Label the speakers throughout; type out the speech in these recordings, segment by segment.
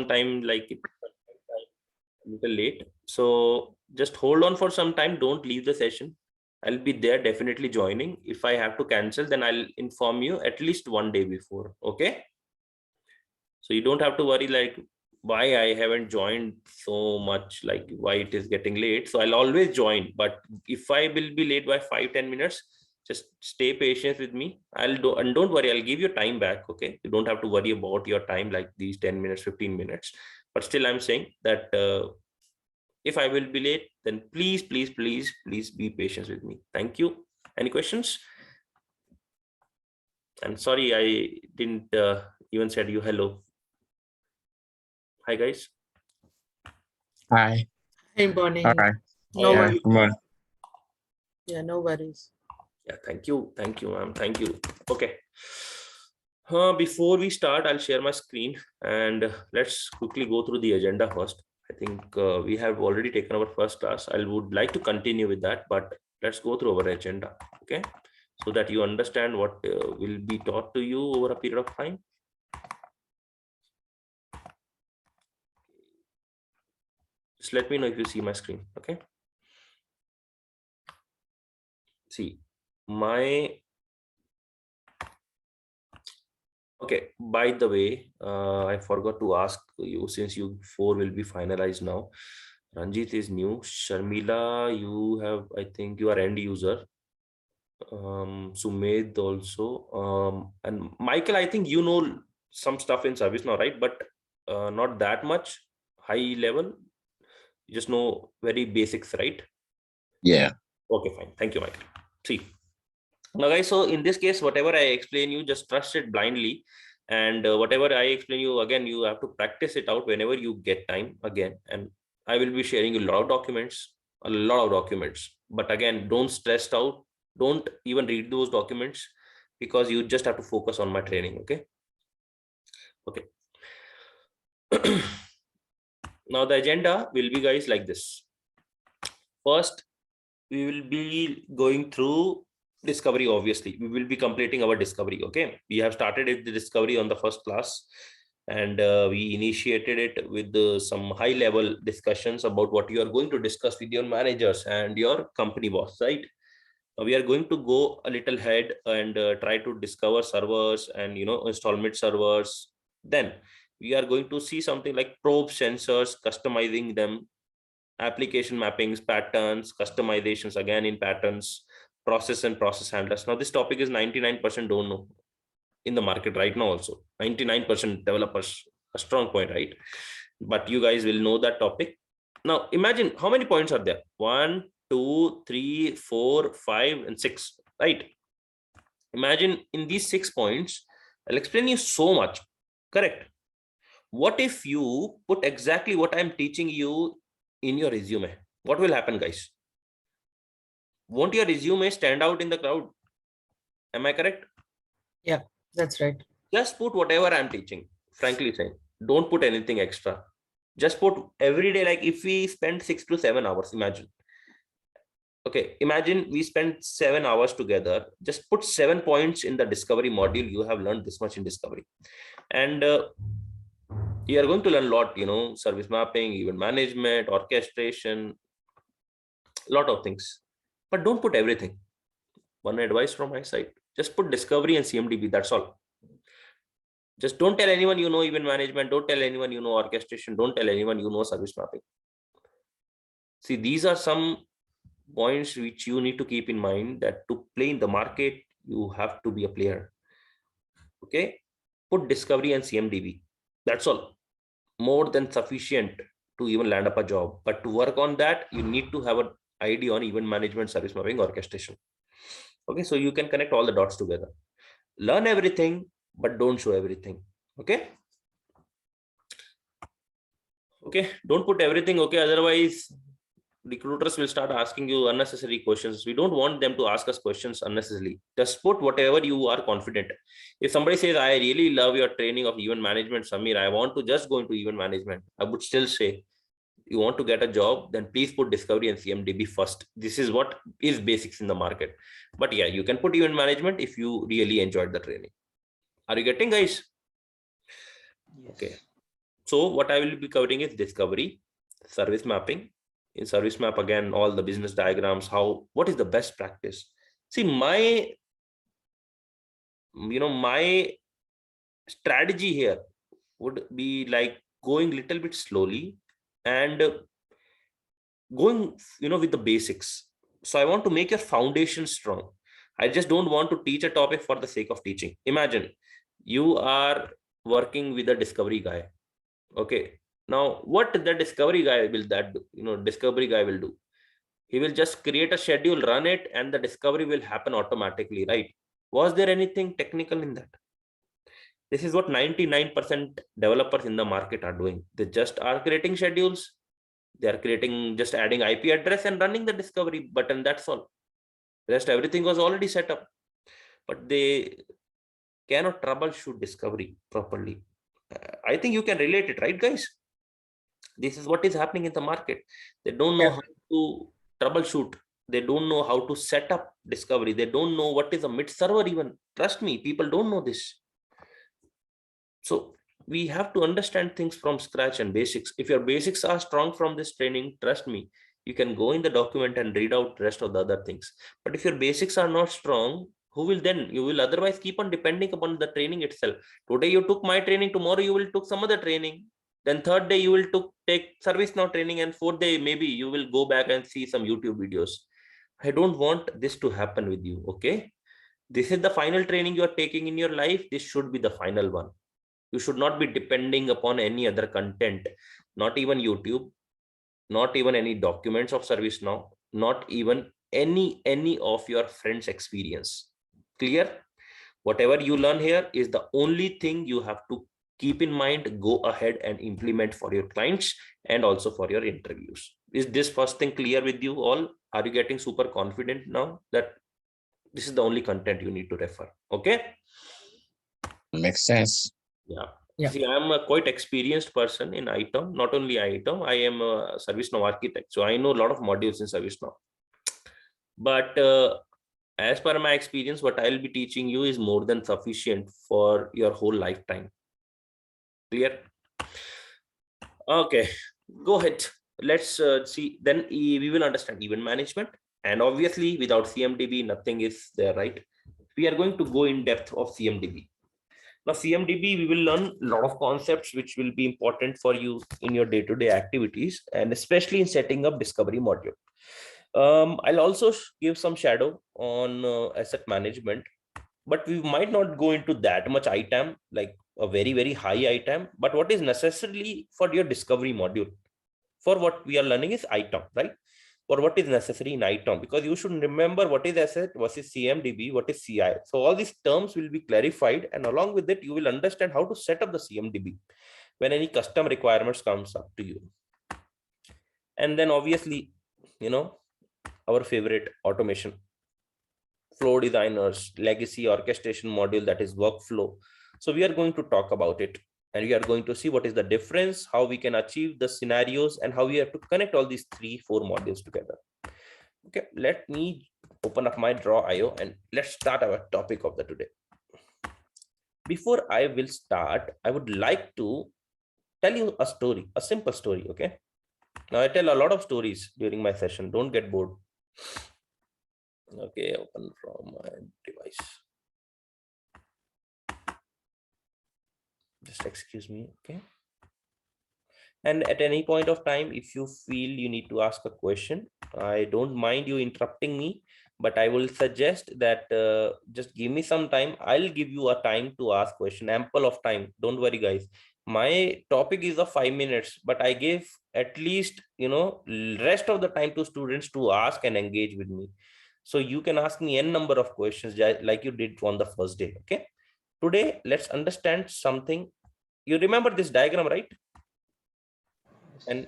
Speaker 1: time, like it's a little late. So just hold on for some time. Don't leave the session. I'll be there definitely joining. If I have to cancel, then I'll inform you at least one day before. Okay. So you don't have to worry like why I haven't joined so much, like why it is getting late. So I'll always join. But if I will be late by 5-10 minutes, just stay patient with me. And don't worry, I'll give you time back. Okay. You don't have to worry about your time like these 10 minutes, 15 minutes. But still I'm saying that if I will be late, then please be patient with me. Thank you. Any questions? And sorry, I didn't even said you hello. Hi guys.
Speaker 2: Hi.
Speaker 3: Hey, Bonnie.
Speaker 2: Hi.
Speaker 3: No
Speaker 2: Yeah,
Speaker 3: worries.
Speaker 2: come on.
Speaker 3: Yeah, no worries.
Speaker 1: Yeah, thank you, ma'am. Thank you. Okay. Before we start, I'll share my screen and let's quickly go through the agenda first. I think we have already taken our first class. I would like to continue with that, but let's go through our agenda, okay? So that you understand what will be taught to you over a period of time. Just let me know if you see my screen, okay? See, okay, by the way, I forgot to ask you, since you four will be finalized now. Ranjit is new. Sharmila, I think you are end user. Sumedh also. And Michael, I think you know some stuff in service now, right? But not that much high level. You just know very basics, right?
Speaker 2: Yeah.
Speaker 1: Okay, fine. Thank you, Michael. See. Now guys, so in this case, whatever I explain you, just trust it blindly, and whatever I explain you, again, you have to practice it out whenever you get time again. And I will be sharing a lot of documents, but again, don't stress out, don't even read those documents, because you just have to focus on my training. Okay. Now the agenda will be, guys, like this. First, we will be going through discovery. Obviously we will be completing our discovery. Okay, we have started the discovery on the first class, and we initiated it with some high level discussions about what you are going to discuss with your managers and your company boss, right? We are going to go a little ahead and try to discover servers and installment servers. Then we are going to see something like probe sensors, customizing them, application mappings, patterns, customizations again in patterns, process and process handlers. Now this topic is 99% don't know in the market right now. Also 99% developers, a strong point, right? But you guys will know that topic. Now imagine how many points are there: 1, 2, 3, 4, 5 and 6, right? Imagine in these 6 points I'll explain you so much, correct? What if you put exactly what I'm teaching you in your resume? What will happen, guys? Won't your resume stand out in the crowd? Am I correct?
Speaker 3: Yeah, that's right.
Speaker 1: Just put whatever I'm teaching, frankly saying. Don't put anything extra. Just put every day, like if we spend 6 to 7 hours, imagine. Okay, imagine we spend 7 hours together. Just put 7 points in the discovery module. You have learned this much in discovery. And you are going to learn a lot, service mapping, event management, orchestration, lot of things. But don't put everything. One advice from my side, just put discovery and CMDB, that's all. Just don't tell anyone you know event management, don't tell anyone you know orchestration, don't tell anyone you know service mapping. See, these are some points which you need to keep in mind, that to play in the market, you have to be a player. Okay, put discovery and CMDB, that's all. More than sufficient to even land up a job. But to work on that, you need to have an idea on event management, service mapping, orchestration. Okay, so you can connect all the dots together. Learn everything, but don't show everything. Okay. Okay, don't put everything. Okay, otherwise recruiters will start asking you unnecessary questions. We don't want them to ask us questions unnecessarily. Just put whatever you are confident. If somebody says, I really love your training of event management, Samir, I want to just go into event management, I would still say, you want to get a job, then please put discovery and CMDB first. This is what is basics in the market. But yeah, you can put event management if you really enjoyed the training. Are you getting, guys?
Speaker 3: Yes.
Speaker 1: Okay. So what I will be covering is discovery, service mapping. In service map, again, all the business diagrams, what is the best practice. See, my strategy here would be like going little bit slowly and going, with the basics. So I want to make your foundation strong. I just don't want to teach a topic for the sake of teaching. Imagine you are working with a discovery guy. Okay. Now, what the discovery guy will that do? Discovery guy will do. He will just create a schedule, run it, and the discovery will happen automatically, right? Was there anything technical in that? This is what 99% developers in the market are doing. They just are creating schedules. They are creating, just adding IP address and running the discovery button. That's all. Rest everything was already set up, but they cannot troubleshoot discovery properly. I think you can relate it, right, guys? This is what is happening in the market. They don't know
Speaker 3: Yeah.
Speaker 1: how to troubleshoot. They don't know how to set up discovery. They don't know what is a mid server even. Trust me, people don't know this. So we have to understand things from scratch and basics. If your basics are strong from this training, trust me, you can go in the document and read out the rest of the other things. But if your basics are not strong, who will then? You will otherwise keep on depending upon the training itself. Today you took my training, tomorrow you will took some other training. Then third day you will take ServiceNow training, and fourth day maybe you will go back and see some YouTube videos. I don't want this to happen with you. Okay, this is the final training you are taking in your life. This should be the final one. You should not be depending upon any other content, not even YouTube, not even any documents of ServiceNow, not even any of your friends' experience. Clear? Whatever you learn here is the only thing you have to keep in mind, go ahead and implement for your clients and also for your interviews. Is this first thing clear with you all? Are you getting super confident now that this is the only content you need to refer? Okay.
Speaker 2: Makes sense.
Speaker 1: Yeah.
Speaker 3: Yeah.
Speaker 1: See, I'm a quite experienced person in Itom. Not only Itom, I am a ServiceNow architect. So I know a lot of modules in ServiceNow. But as per my experience, what I'll be teaching you is more than sufficient for your whole lifetime. Clear? Okay, go ahead. Let's see. Then we will understand event management. And obviously, without CMDB, nothing is there, right? We are going to go in depth of CMDB. Now, CMDB, we will learn a lot of concepts which will be important for you in your day-to-day activities, and especially in setting up discovery module. I'll also give some shadow on asset management, but we might not go into that much item, like a very, very high item. But what is necessarily for your discovery module, for what we are learning is item, right? Or what is necessary in Itom, because you should remember what is asset, what is CMDB, what is CI. So all these terms will be clarified, and along with it, you will understand how to set up the CMDB when any custom requirements comes up to you. And then obviously, our favorite automation, flow designers, legacy orchestration module, that is workflow. So we are going to talk about it, and we are going to see what is the difference, how we can achieve the scenarios, and how we have to connect all these 3-4 modules together. Okay, let me open up my draw.io and let's start our topic of the today. Before I will start, I would like to tell you a story, a simple story. Okay, now I tell a lot of stories during my session. Don't get bored. Okay, open from my device. Just excuse me. Okay. And at any point of time, if you feel you need to ask a question, I don't mind you interrupting me, but I will suggest that just give me some time. I'll give you a time to ask question, ample of time. Don't worry, guys. My topic is of 5 minutes, but I gave at least, rest of the time to students to ask and engage with me. So you can ask me n number of questions like you did on the first day. Okay. Today, let's understand something. You remember this diagram, right? And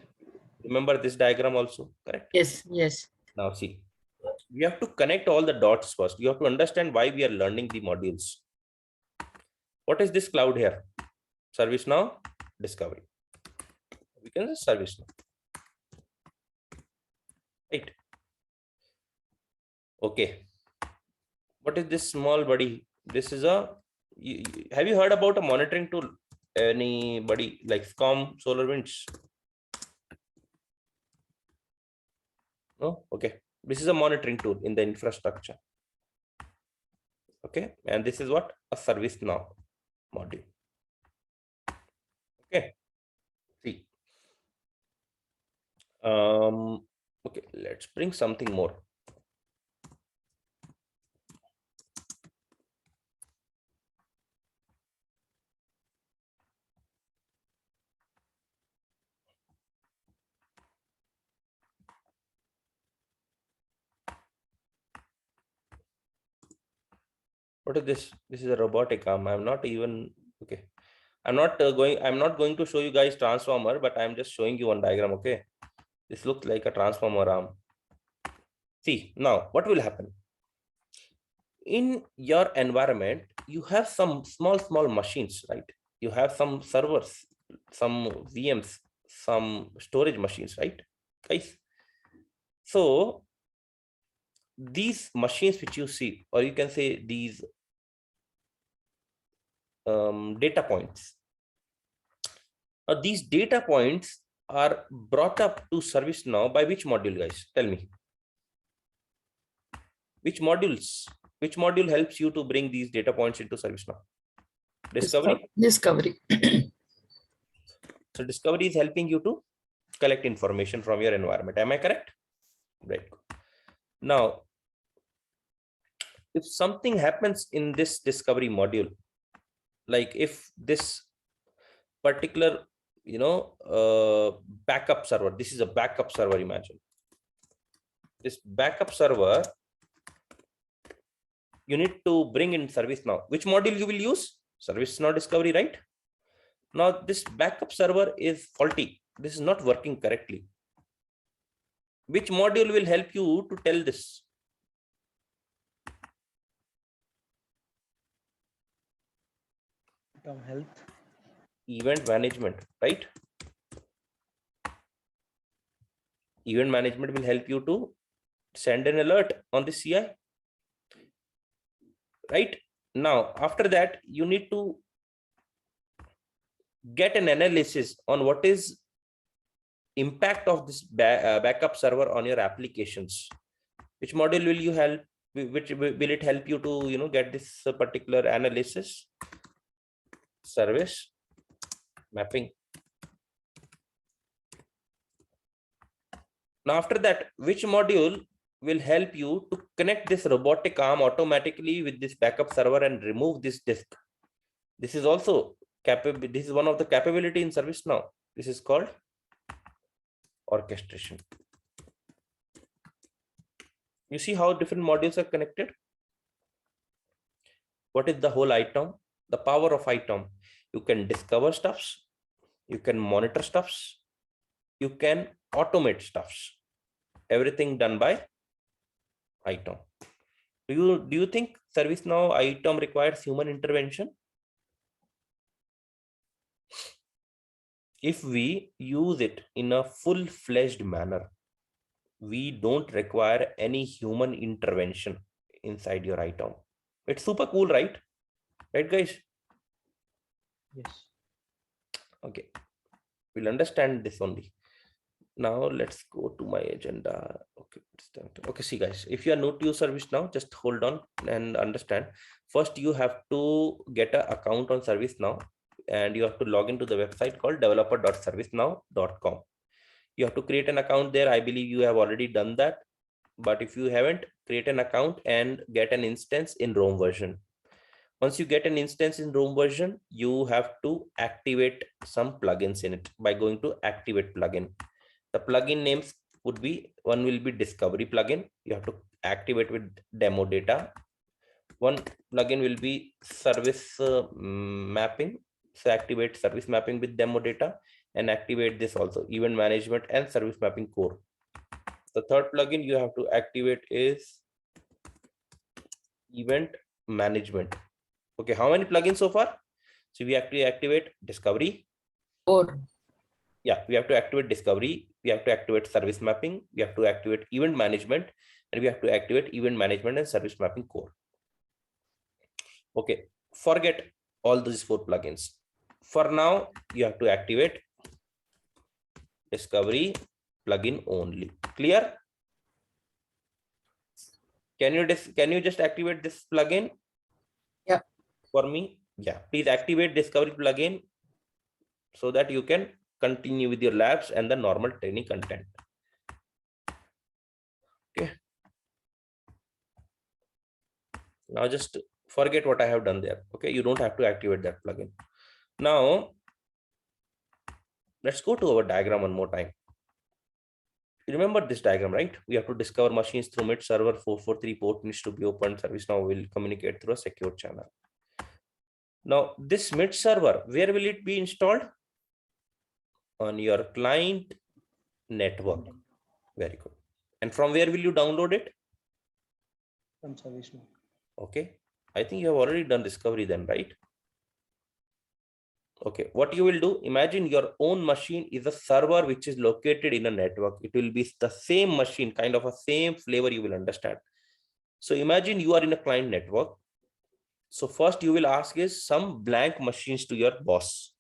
Speaker 1: remember this diagram also, correct?
Speaker 3: Yes. Yes.
Speaker 1: Now see, we have to connect all the dots first. You have to understand why we are learning the modules. What is this cloud here? ServiceNow discovery. We can say ServiceNow. Right. Okay. What is this small body? This is have you heard about a monitoring tool? Anybody like SCOM, SolarWinds? No? Okay. This is a monitoring tool in the infrastructure. Okay. And this is what? A ServiceNow module. Okay. See. Okay, let's bring something more. What is this? This is a robotic arm. I'm not even okay. I'm not going to show you guys transformer, but I'm just showing you one diagram. Okay, this looks like a transformer arm. See, now what will happen in your environment? You have some small machines, right? You have some servers, some VMs, some storage machines, right, guys? So these machines which you see, or you can say these data points. Now these data points are brought up to ServiceNow by which module, guys? Tell me. Which modules? Which module helps you to bring these data points into ServiceNow? Discovery?
Speaker 3: Discovery.
Speaker 1: So discovery is helping you to collect information from your environment. Am I correct? Right. Now, if something happens in this discovery module, like if this particular, backup server, this is a backup server, imagine. This backup server, you need to bring in ServiceNow. Which module you will use? ServiceNow discovery, right? Now this backup server is faulty. This is not working correctly. Which module will help you to tell this?
Speaker 4: Itom health.
Speaker 1: Event management, right? Event management will help you to send an alert on the CI. Right? Now, after that, you need to get an analysis on what is impact of this backup server on your applications. Which module will you help? Which will it help you to get this particular analysis? Service mapping. Now after that, which module will help you to connect this robotic arm automatically with this backup server and remove this disk? This is also capable. This is one of the capability in ServiceNow. This is called orchestration. You see how different modules are connected? What is the whole Itom? The power of Itom. You can discover stuffs, you can monitor stuffs, you can automate stuffs. Everything done by Itom. Do you think ServiceNow Itom requires human intervention? If we use it in a full-fledged manner, we don't require any human intervention inside your Itom. It's super cool, right? Right, guys?
Speaker 4: Yes.
Speaker 1: Okay, we'll understand this only. Now let's go to my agenda. Okay, see guys, if you are new to ServiceNow, just hold on and understand. First, you have to get an account on ServiceNow and you have to log into the website called developer.servicenow.com. You have to create an account there. I believe you have already done that. But if you haven't, create an account and get an instance in Rome version. Once you get an instance in Rome version, you have to activate some plugins in it by going to activate plugin. The plugin names would be, one will be discovery plugin. You have to activate with demo data. One plugin will be service mapping. So activate service mapping with demo data and activate this also, event management and service mapping core. The third plugin you have to activate is event management. Okay, how many plugins so far? So we have to activate discovery.
Speaker 3: 4.
Speaker 1: Yeah, we have to activate discovery, we have to activate service mapping, we have to activate event management, and we have to activate event management and service mapping core. Okay, forget all these 4 plugins. for now, you have to activate discovery plugin only. Clear? Can you just activate this plugin?
Speaker 3: Yeah.
Speaker 1: For me, yeah. Please activate discovery plugin so that you can continue with your labs and the normal training content. Okay. Now just forget what I have done there. Okay, you don't have to activate that plugin. Now let's go to our diagram one more time. You remember this diagram, right? We have to discover machines through mid server 443 port needs to be opened. ServiceNow will communicate through a secure channel. Now this mid server, where will it be installed? On your client network. Very good. And from where will you download it?
Speaker 4: From ServiceNow.
Speaker 1: Okay. I think you have already done discovery then, right? Okay. What you will do, imagine your own machine is a server which is located in a network. It will be the same machine, kind of a same flavor you will understand. So imagine you are in a client network. So first you will ask is some blank machines to your boss.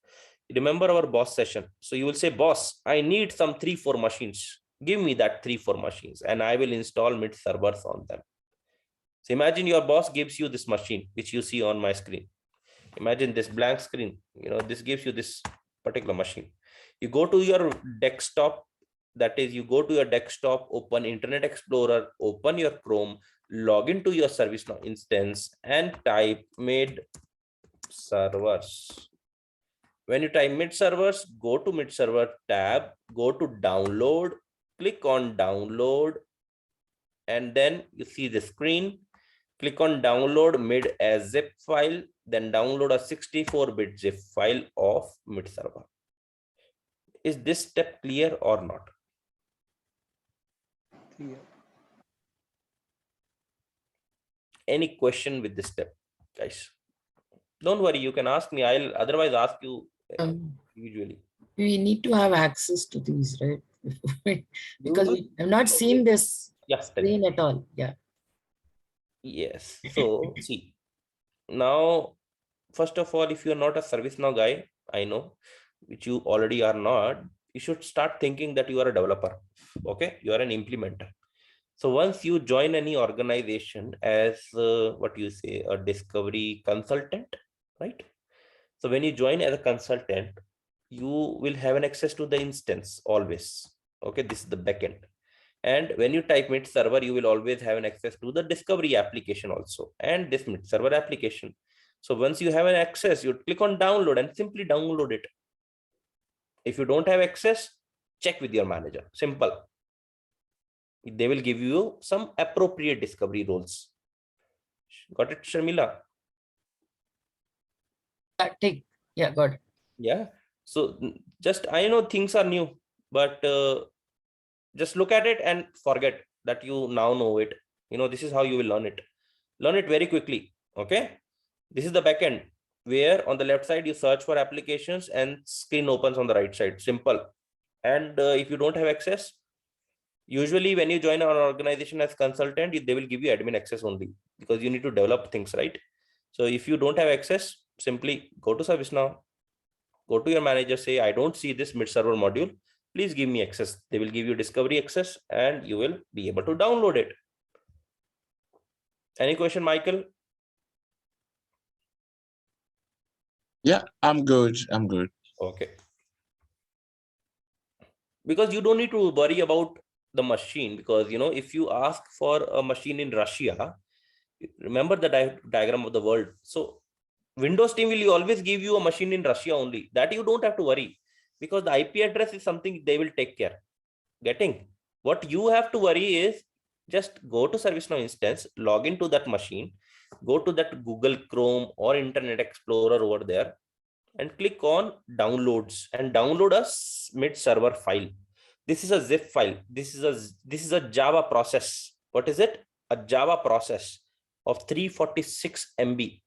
Speaker 1: Remember our boss session. So you will say, boss, I need some 3-4 machines. Give me that 3-4 machines and I will install mid servers on them. So imagine your boss gives you this machine, which you see on my screen. Imagine this blank screen, this gives you this particular machine. You go to your desktop, that is you go to your desktop, open Internet Explorer, open your Chrome, log into your ServiceNow instance and type mid servers. When you type mid servers, go to mid server tab, go to download, click on download, and then you see the screen. Click on download mid as zip file, then download a 64-bit zip file of mid server. Is this step clear or not?
Speaker 4: Clear.
Speaker 1: Any question with this step, guys? Don't worry, you can ask me. I'll otherwise ask you usually.
Speaker 3: We need to have access to these, right? Because we have not seen this
Speaker 1: Yes,
Speaker 3: screen at all. Yeah.
Speaker 1: yes. So see, now, first of all, if you're not a ServiceNow guy, I know, which you already are not, you should start thinking that you are a developer. Okay, you are an implementer. So once you join any organization as what you say, a discovery consultant, right? So when you join as a consultant, you will have an access to the instance always. Okay, this is the backend. And when you type mid server, you will always have an access to the discovery application also, and this mid server application. So once you have an access, you click on download and simply download it. If you don't have access, check with your manager. Simple. They will give you some appropriate discovery roles. Got it, Sharmila?
Speaker 3: Yeah, got it.
Speaker 1: Yeah. So just, I know things are new, but just look at it and forget that you now know it. This is how you will learn it. Learn it very quickly. Okay. This is the backend where on the left side you search for applications and screen opens on the right side. Simple. And if you don't have access, usually when you join an organization as consultant, they will give you admin access only because you need to develop things, right? So if you don't have access, simply go to ServiceNow, go to your manager, say, I don't see this mid server module. Please give me access. They will give you discovery access and you will be able to download it. Any question, Michael?
Speaker 2: Yeah, I'm good. I'm good.
Speaker 1: Okay. Because you don't need to worry about the machine, because if you ask for a machine in Russia, remember the diagram of the world. So Windows team will always give you a machine in Russia only. That you don't have to worry, because the IP address is something they will take care. Getting? What you have to worry is just go to ServiceNow instance, log into that machine, go to that Google Chrome or Internet Explorer over there, and click on downloads and download a mid server file. This is a zip file. This is a Java process. What is it? A Java process of 346 MB.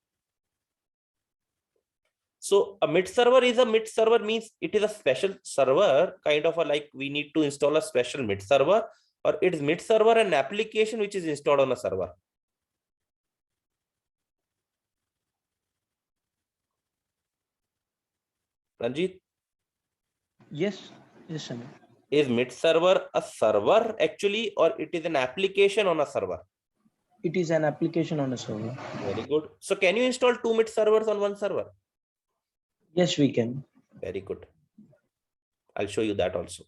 Speaker 1: So a mid server is a mid server means it is a special server, kind of a, like we need to install a special mid server, or it is mid server an application which is installed on a server. Ranjit,
Speaker 4: Yes, yes, Samir.
Speaker 1: is mid server a server actually, or it is an application on a server?
Speaker 4: It is an application on a server.
Speaker 1: Very good. So can you install 2 mid servers on one server?
Speaker 4: Yes, we can.
Speaker 1: Very good. I'll show you that also.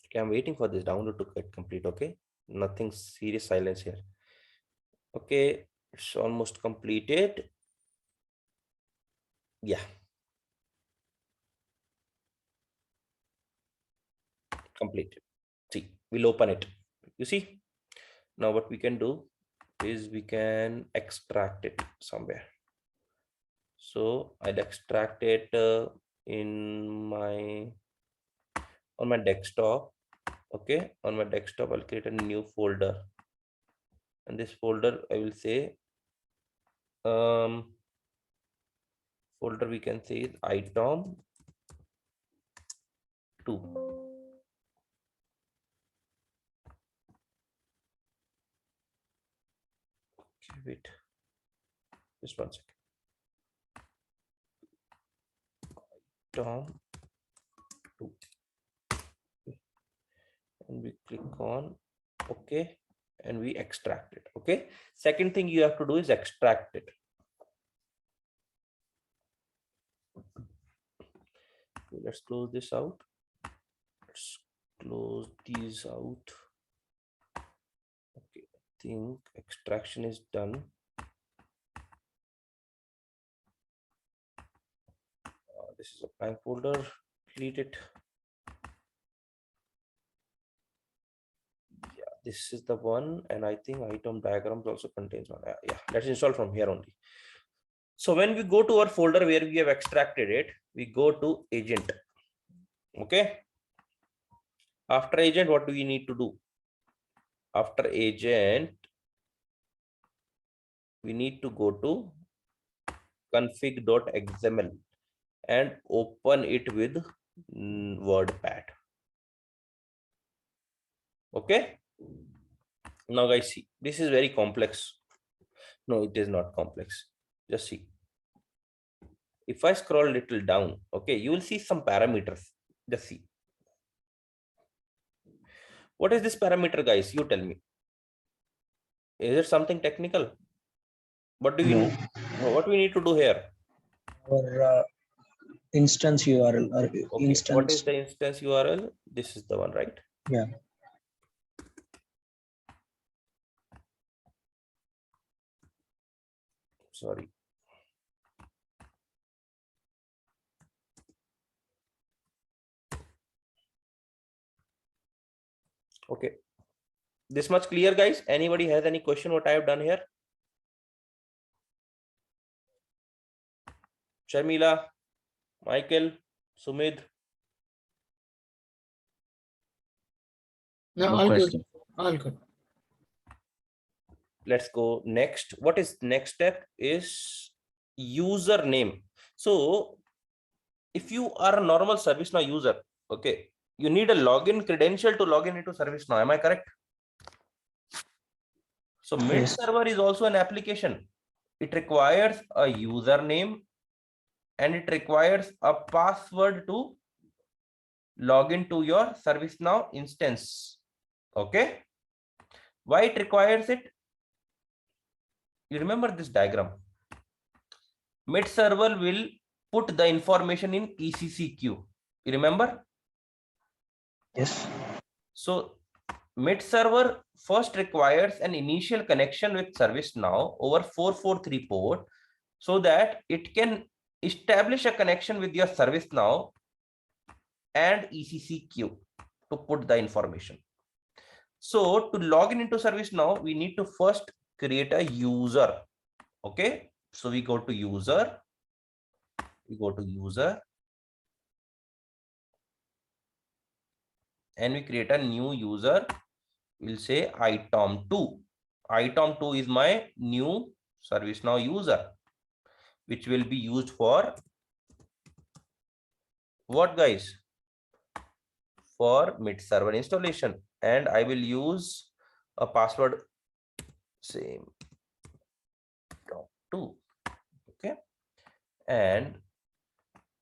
Speaker 1: Okay, I'm waiting for this download to get complete. Okay, nothing serious silence here. Okay, it's almost completed. Yeah, completed. See, we'll open it. You see, now what we can do is we can extract it somewhere. So I'll extract it in my on my desktop. Okay, on my desktop I'll create a new folder, and this folder I will say folder we can say is Itom 2. Okay, wait, just one second. Itom 2, and we click on okay, and we extract it. Okay, second thing you have to do is extract it. Okay, let's close this out. Let's close these out. Okay, I think extraction is done. This is a blank folder. Delete it. Yeah, this is the one, and I think item diagrams also contains one. Yeah, let's install from here only. So when we go to our folder where we have extracted it, we go to agent. Okay. After agent, what do we need to do? After agent, we need to go to config.xml and open it with WordPad. Okay. Now guys, see, this is very complex. No, it is not complex. Just see. If I scroll a little down, okay, you will see some parameters. Just see. What is this parameter, guys? You tell me. Is it something technical? What do we
Speaker 4: No.
Speaker 1: what we need to do here?
Speaker 4: Our instance URL or
Speaker 1: Okay,
Speaker 4: instance.
Speaker 1: what is the instance URL? This is the one, right?
Speaker 4: Yeah.
Speaker 1: Sorry. Okay. This much clear, guys? Anybody has any question what I have done here? Sharmila, Michael, Sumit.
Speaker 3: No,
Speaker 2: No
Speaker 3: all
Speaker 2: question.
Speaker 3: good. All good.
Speaker 1: Let's go next. What is next step is username. So if you are a normal ServiceNow user, okay, you need a login credential to log in into ServiceNow. Am I correct? So mid
Speaker 4: Yes.
Speaker 1: server is also an application. It requires a username and it requires a password to log into your ServiceNow instance. Okay. Why it requires it? You remember this diagram. Mid server will put the information in ECC queue. You remember?
Speaker 4: Yes.
Speaker 1: So mid server first requires an initial connection with ServiceNow over 443 port so that it can establish a connection with your ServiceNow and ECC queue to put the information. So to log in into ServiceNow, we need to first create a user. Okay. So we go to user. We go to user. And we create a new user. We'll say Itom2. Itom2 is my new ServiceNow user, which will be used for what, guys? for mid server installation, and I will use a password same top2. Okay, and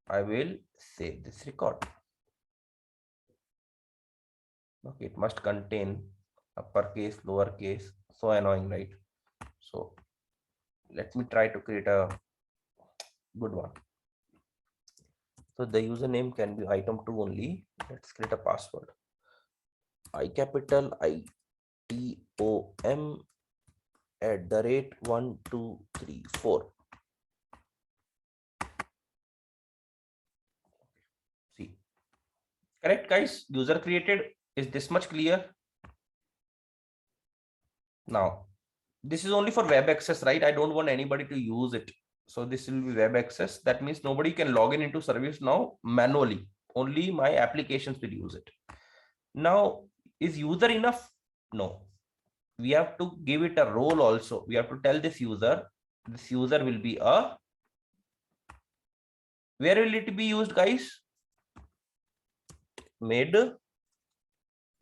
Speaker 1: I will save this record. Okay, it must contain uppercase, lowercase. So annoying, right? So let me try to create a good one. So the username can be item2 only. Let's create a password. I capital ITOM @1234. See, correct, guys? User created. Is this much clear? Now, this is only for web access, right? I don't want anybody to use it. So this will be web access. That means nobody can log in into service now manually. Only my applications will use it. Now, is user enough? No. We have to give it a role also. We have to tell this user will be a, where will it be used, guys? Mid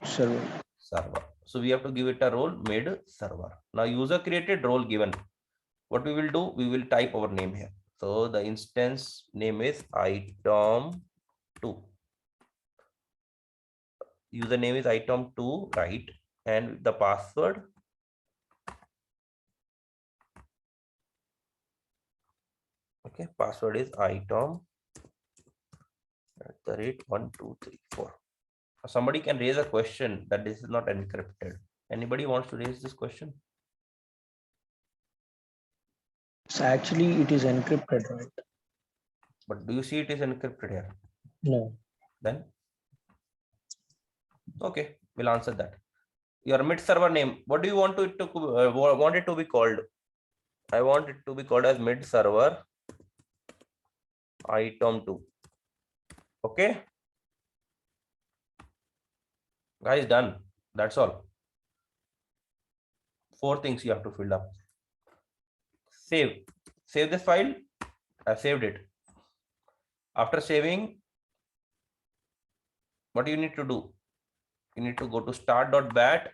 Speaker 4: Server.
Speaker 1: server. So we have to give it a role mid server. Now user created, role given. What we will do, we will type our name here. So the instance name is Itom2. Username is Itom2, right? And the password, okay, password is Itom@1234. Somebody can raise a question that this is not encrypted. Anybody wants to raise this question?
Speaker 4: So actually it is encrypted, right?
Speaker 1: But do you see it is encrypted here?
Speaker 4: No.
Speaker 1: Then okay, we'll answer that. Your mid server name, what do you want it to be called? I want it to be called as mid server Itom2. Okay, guys, done. That's all. 4 things you have to fill up. Save this file. I saved it. After saving, what you need to do? You need to go to start.bat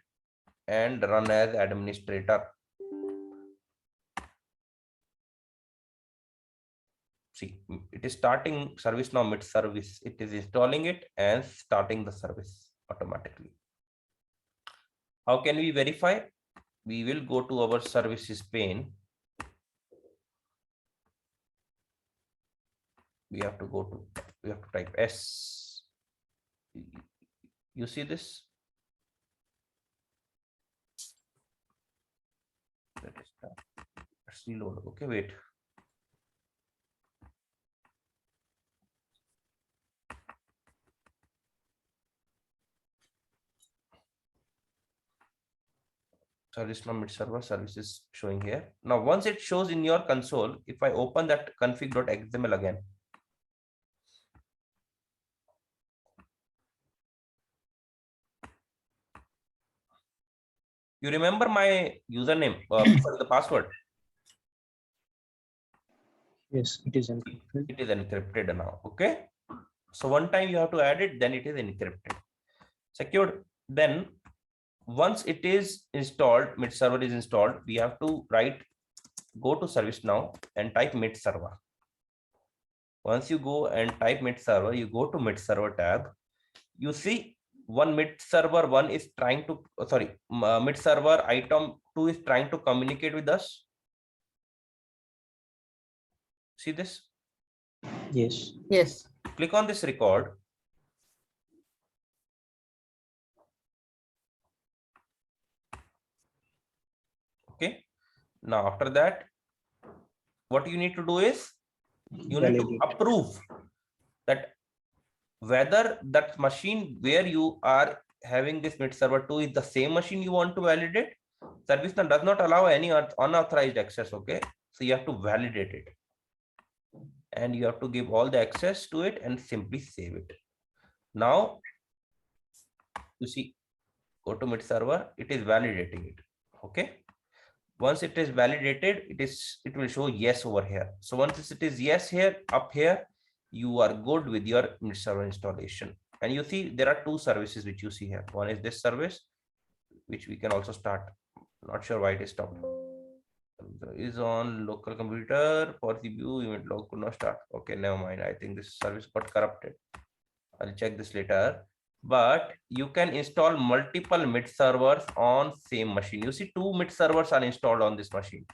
Speaker 1: and run as administrator. See, it is starting service now mid service. It is installing it and starting the service automatically. How can we verify? We will go to our services pane. We have to type S. You see this? Let's reload. Okay, wait. Service now mid server service is showing here. Now, once it shows in your console, if I open that config.xml again, you remember my username, sorry, the password.
Speaker 4: Yes, it is encrypted.
Speaker 1: It is encrypted now. Okay. So one time you have to add it, then it is encrypted, secured. Then once it is installed, mid server is installed, we have to go to service now and type mid server. Once you go and type mid server, you go to mid server tab. You see one mid server one is trying to, mid server Itom2 is trying to communicate with us. See this?
Speaker 4: Yes.
Speaker 3: Yes.
Speaker 1: Click on this record. Okay. Now after that, what you need to do is you need to
Speaker 4: Validate.
Speaker 1: approve that whether that machine where you are having this mid server 2 is the same machine you want to validate. Service does not allow any unauthorized access. Okay, so you have to validate it and you have to give all the access to it and simply save it. Now you see, go to mid server, it is validating it. Okay, once it is validated, it will show yes over here. So once it is yes here, up here, you are good with your mid server installation. And you see there are two services which you see here. One is this service, which we can also start. Not sure why it is stopped. Is on local computer for CPU event log could not start. Okay, never mind. I think this service got corrupted. I'll check this later. But you can install multiple MIT servers on same machine. You see, two MIT servers are installed on this machine.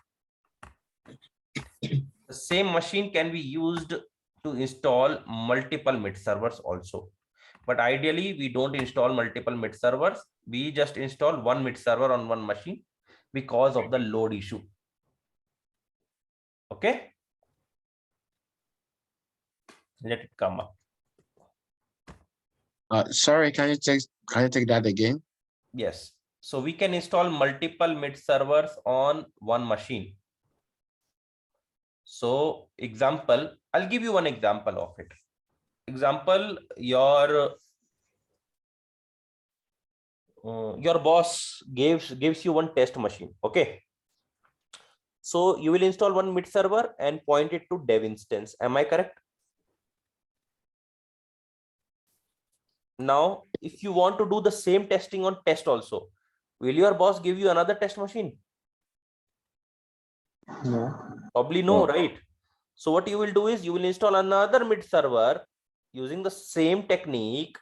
Speaker 1: The same machine can be used to install multiple MIT servers also. But ideally, we don't install multiple MIT servers. We just install one MIT server on one machine because of the load issue. Okay. Let it come up.
Speaker 2: Sorry, can you take that again?
Speaker 1: Yes. So we can install multiple MIT servers on one machine. So example, I'll give you one example of it. Example, your boss gives you one test machine. Okay. So you will install one MIT server and point it to dev instance. Am I correct? Now, if you want to do the same testing on test also, will your boss give you another test machine?
Speaker 4: No.
Speaker 1: Probably no,
Speaker 2: No.
Speaker 1: right? So what you will do is you will install another MIT server using the same technique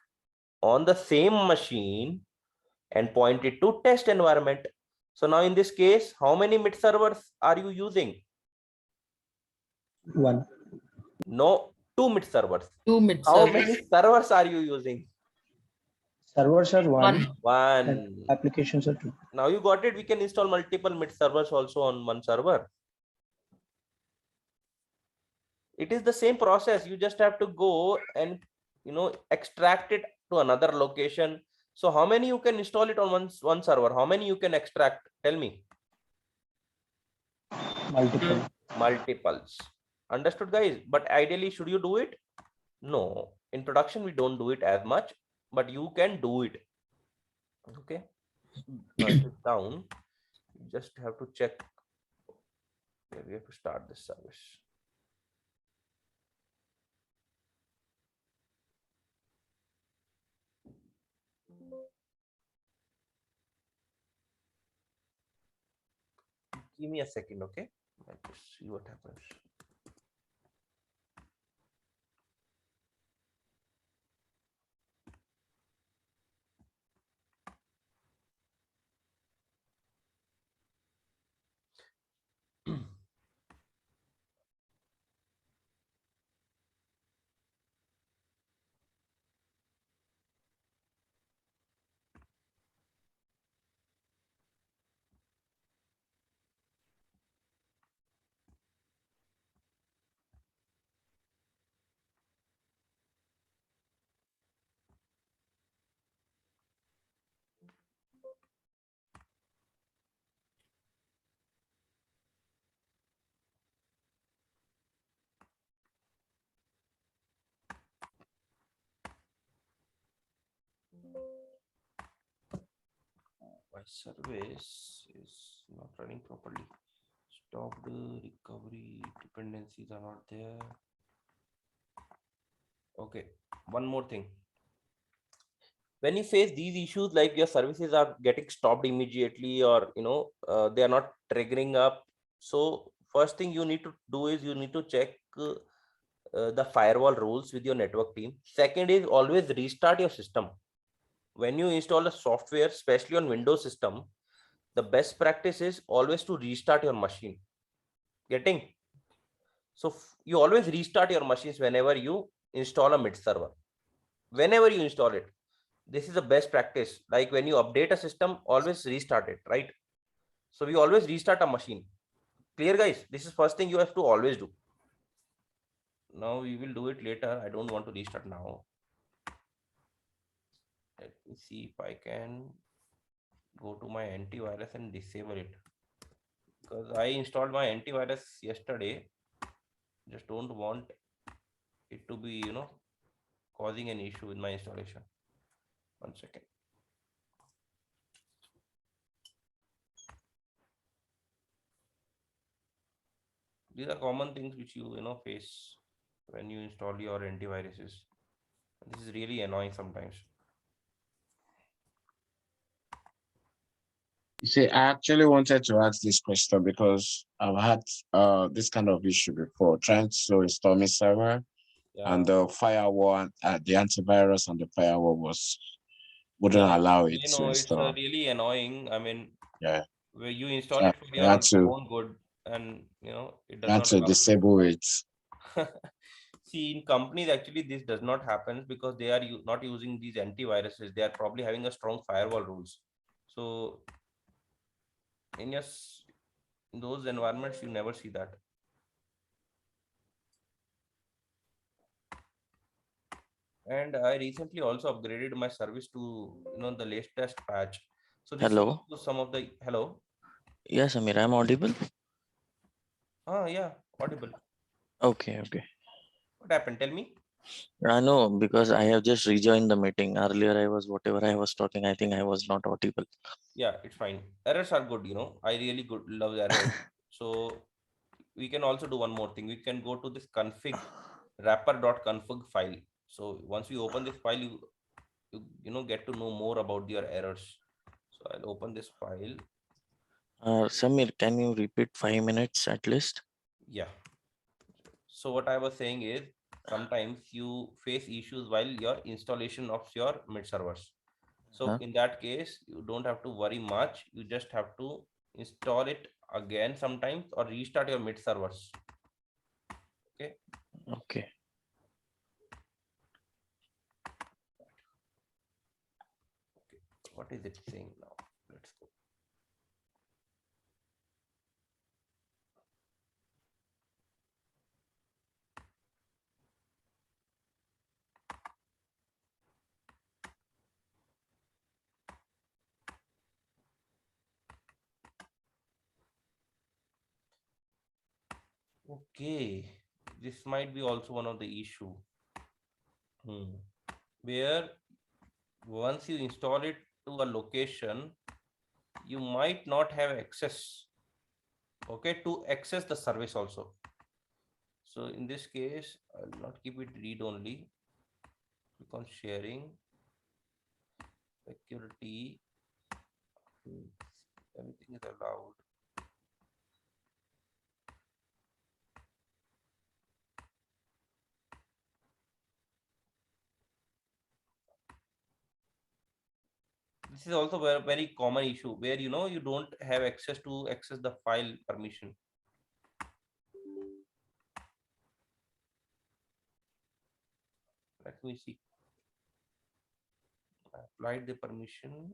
Speaker 1: on the same machine and point it to test environment. So now in this case, how many MIT servers are you using?
Speaker 4: One.
Speaker 1: No, two MIT servers.
Speaker 3: Two MIT
Speaker 1: How
Speaker 3: servers.
Speaker 1: many servers are you using?
Speaker 4: Servers are one.
Speaker 3: One.
Speaker 4: And
Speaker 1: One.
Speaker 4: applications are two.
Speaker 1: Now you got it. We can install multiple MIT servers also on one server. It is the same process. You just have to go and extract it to another location. So how many you can install it on one server? How many you can extract? Tell me.
Speaker 4: Multiple.
Speaker 1: Multiples. Understood, guys? But ideally, should you do it? No. In production, we don't do it as much, but you can do it. Okay. Write it down. You just have to check. Okay, we have to start this service. Give me a second, okay? I'll just see what happens. My service is not running properly. Stopped recovery dependencies are not there. Okay, one more thing. When you face these issues, like your services are getting stopped immediately, or they are not triggering up. So first thing you need to do is you need to check the firewall rules with your network team. Second is always restart your system. When you install a software, especially on Windows system, the best practice is always to restart your machine. Getting? So you always restart your machines whenever you install a MIT server. Whenever you install it, this is the best practice. Like when you update a system, always restart it, right? So we always restart a machine. Clear, guys? This is first thing you have to always do. Now we will do it later. I don't want to restart now. Let me see if I can go to my antivirus and disable it, because I installed my antivirus yesterday. Just don't want it to be causing an issue with my installation. 1 second. These are common things which you face when you install your antiviruses. This is really annoying sometimes.
Speaker 2: You see, I actually wanted to ask this question because I've had this kind of issue before, trying to install my server
Speaker 1: Yeah.
Speaker 2: and the firewall, the antivirus and the firewall wouldn't
Speaker 1: Yeah,
Speaker 2: allow it
Speaker 1: you
Speaker 2: to
Speaker 1: know, it's
Speaker 2: install.
Speaker 1: really annoying. I mean,
Speaker 2: Yeah,
Speaker 1: where you install
Speaker 2: so
Speaker 1: it for
Speaker 2: I had
Speaker 1: your
Speaker 2: to
Speaker 1: own good, and it
Speaker 2: I
Speaker 1: does
Speaker 2: had
Speaker 1: not
Speaker 2: to
Speaker 1: allow.
Speaker 2: disable it.
Speaker 1: See, in companies, actually, this does not happen because they are not using these antiviruses. They are probably having a strong firewall rules. So, in in those environments, you never see that. And I recently also upgraded my service to the latest patch. So this is
Speaker 5: Hello.
Speaker 1: also some of the hello.
Speaker 5: Yes, Amir, I'm audible.
Speaker 1: Ah, yeah, audible.
Speaker 5: Okay, okay.
Speaker 1: What happened? Tell me.
Speaker 5: I know because I have just rejoined the meeting. Earlier, I was whatever I was talking. I think I was not audible.
Speaker 1: Yeah, it's fine. Errors are good. I really good love errors. So we can also do one more thing. We can go to this config wrapper.config file. So once we open this file, you get to know more about your errors. So I'll open this file.
Speaker 5: Samir, can you repeat 5 minutes at least?
Speaker 1: Yeah. So what I was saying is sometimes you face issues while your installation of your mid servers. So
Speaker 5: Huh?
Speaker 1: in that case, you don't have to worry much. You just have to install it again sometimes or restart your mid servers. Okay.
Speaker 5: Okay.
Speaker 1: Okay. What is it saying now? Let's go. Okay. This might be also one of the issue. Where once you install it to a location, you might not have access, okay, to access the service also. So in this case, I'll not keep it read only. Click on sharing, security, everything is allowed. This is also a very common issue where you don't have access to access the file permission. Let me see. I applied the permission.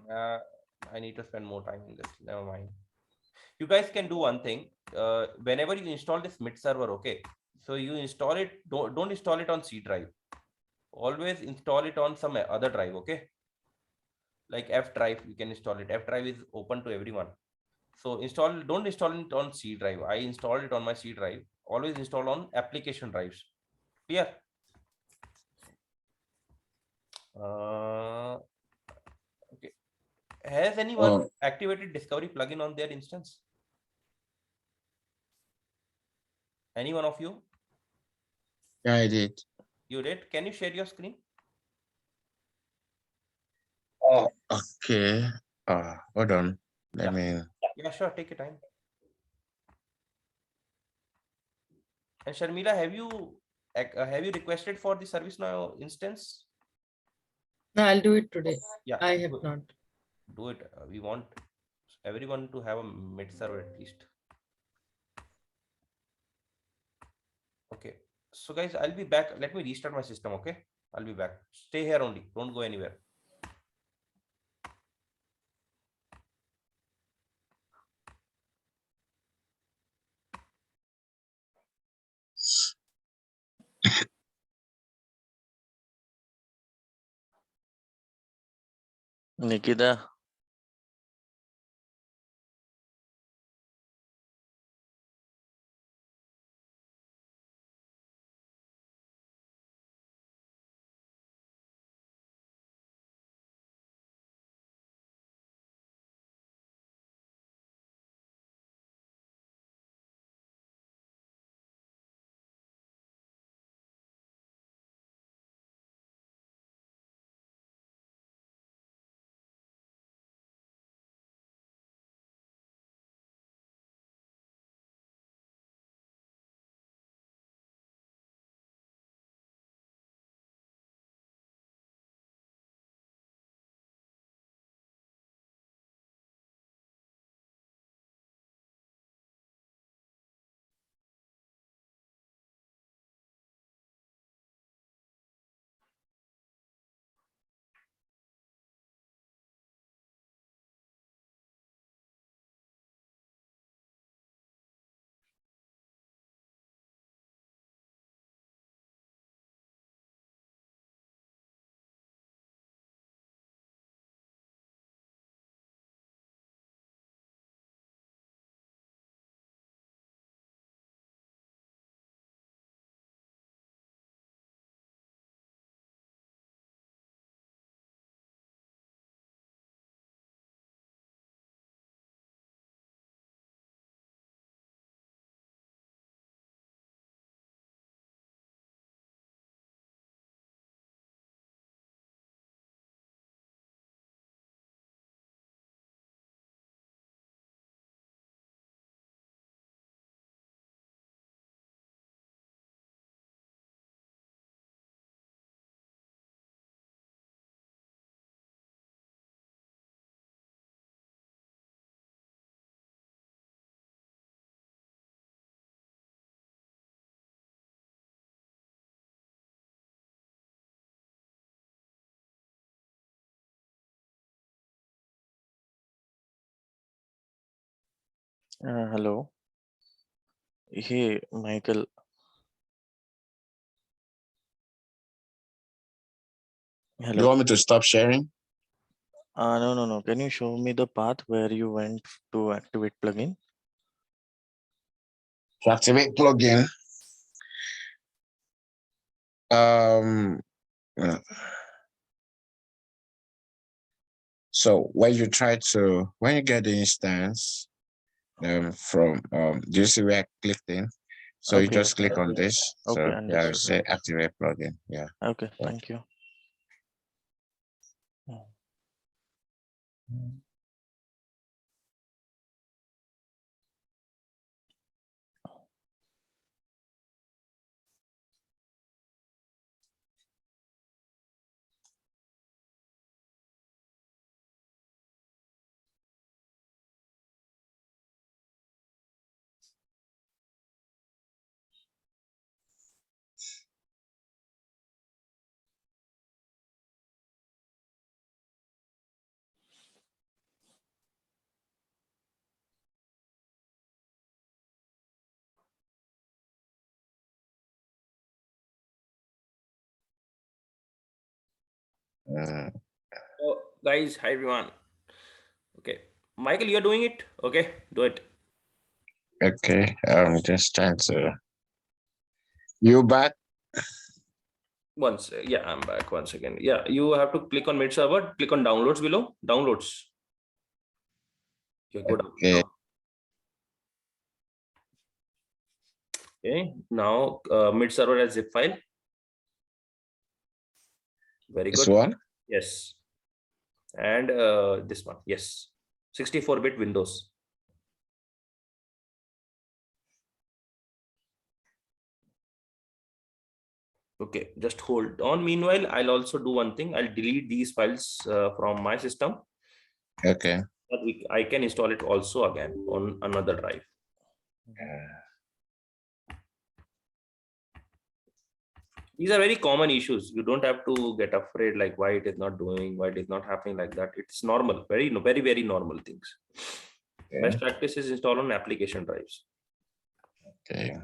Speaker 1: Uh, I need to spend more time in this. Never mind. You guys can do one thing. Whenever you install this mid server, okay, so you install it. Don't install it on C drive. Always install it on some other drive. Okay, like F drive. You can install it. F drive is open to everyone. So don't install it on C drive. I installed it on my C drive. Always install on application drives. Clear? Uh, okay. Has anyone
Speaker 2: Oh,
Speaker 1: activated Discovery plugin on their instance? Any one of you?
Speaker 2: yeah, I did.
Speaker 1: You did? Can you share your screen?
Speaker 2: Oh, okay. Hold on. Let
Speaker 1: Yeah.
Speaker 2: me.
Speaker 1: Yeah, sure. Take your time. And Sharmila, have you requested for the ServiceNow instance?
Speaker 3: No, I'll do it today.
Speaker 1: Yeah,
Speaker 3: I have not.
Speaker 1: do it. We want everyone to have a mid server at least. Okay. So guys, I'll be back. Let me restart my system. Okay. I'll be back. Stay here only. Don't go anywhere.
Speaker 5: Nikita, Hello. Hey, Michael.
Speaker 2: You
Speaker 5: Hello.
Speaker 2: want me to stop sharing?
Speaker 5: No. Can you show me the path where you went to activate plugin?
Speaker 2: To activate plugin. Uh, So when you get the instance from do you see where I clicked in? So you
Speaker 5: Okay,
Speaker 2: just
Speaker 5: okay.
Speaker 2: click on this.
Speaker 5: Okay,
Speaker 2: So yeah, it
Speaker 5: understood.
Speaker 2: say activate plugin. Yeah.
Speaker 5: Okay,
Speaker 2: Yeah.
Speaker 5: thank you.
Speaker 2: Mm,
Speaker 1: Oh, guys, hi everyone. Okay, Michael, you're doing it. Okay, do it.
Speaker 2: okay. I'm just trying to. You back?
Speaker 1: Once, yeah, I'm back once again. Yeah, you have to click on mid server, click on downloads below, downloads. Okay, go down.
Speaker 2: Okay.
Speaker 1: Okay, now mid server as zip file. Very
Speaker 2: This
Speaker 1: good.
Speaker 2: one?
Speaker 1: Yes. And this one, yes. 64-bit Windows. Okay, just hold on. Meanwhile, I'll also do one thing. I'll delete these files from my system.
Speaker 2: Okay.
Speaker 1: But I can install it also again on another drive. These are very common issues. You don't have to get afraid like why it is not doing, why it is not happening like that. It's normal, very, very normal things.
Speaker 2: Okay.
Speaker 1: Best practice is install on application drives.
Speaker 2: Okay.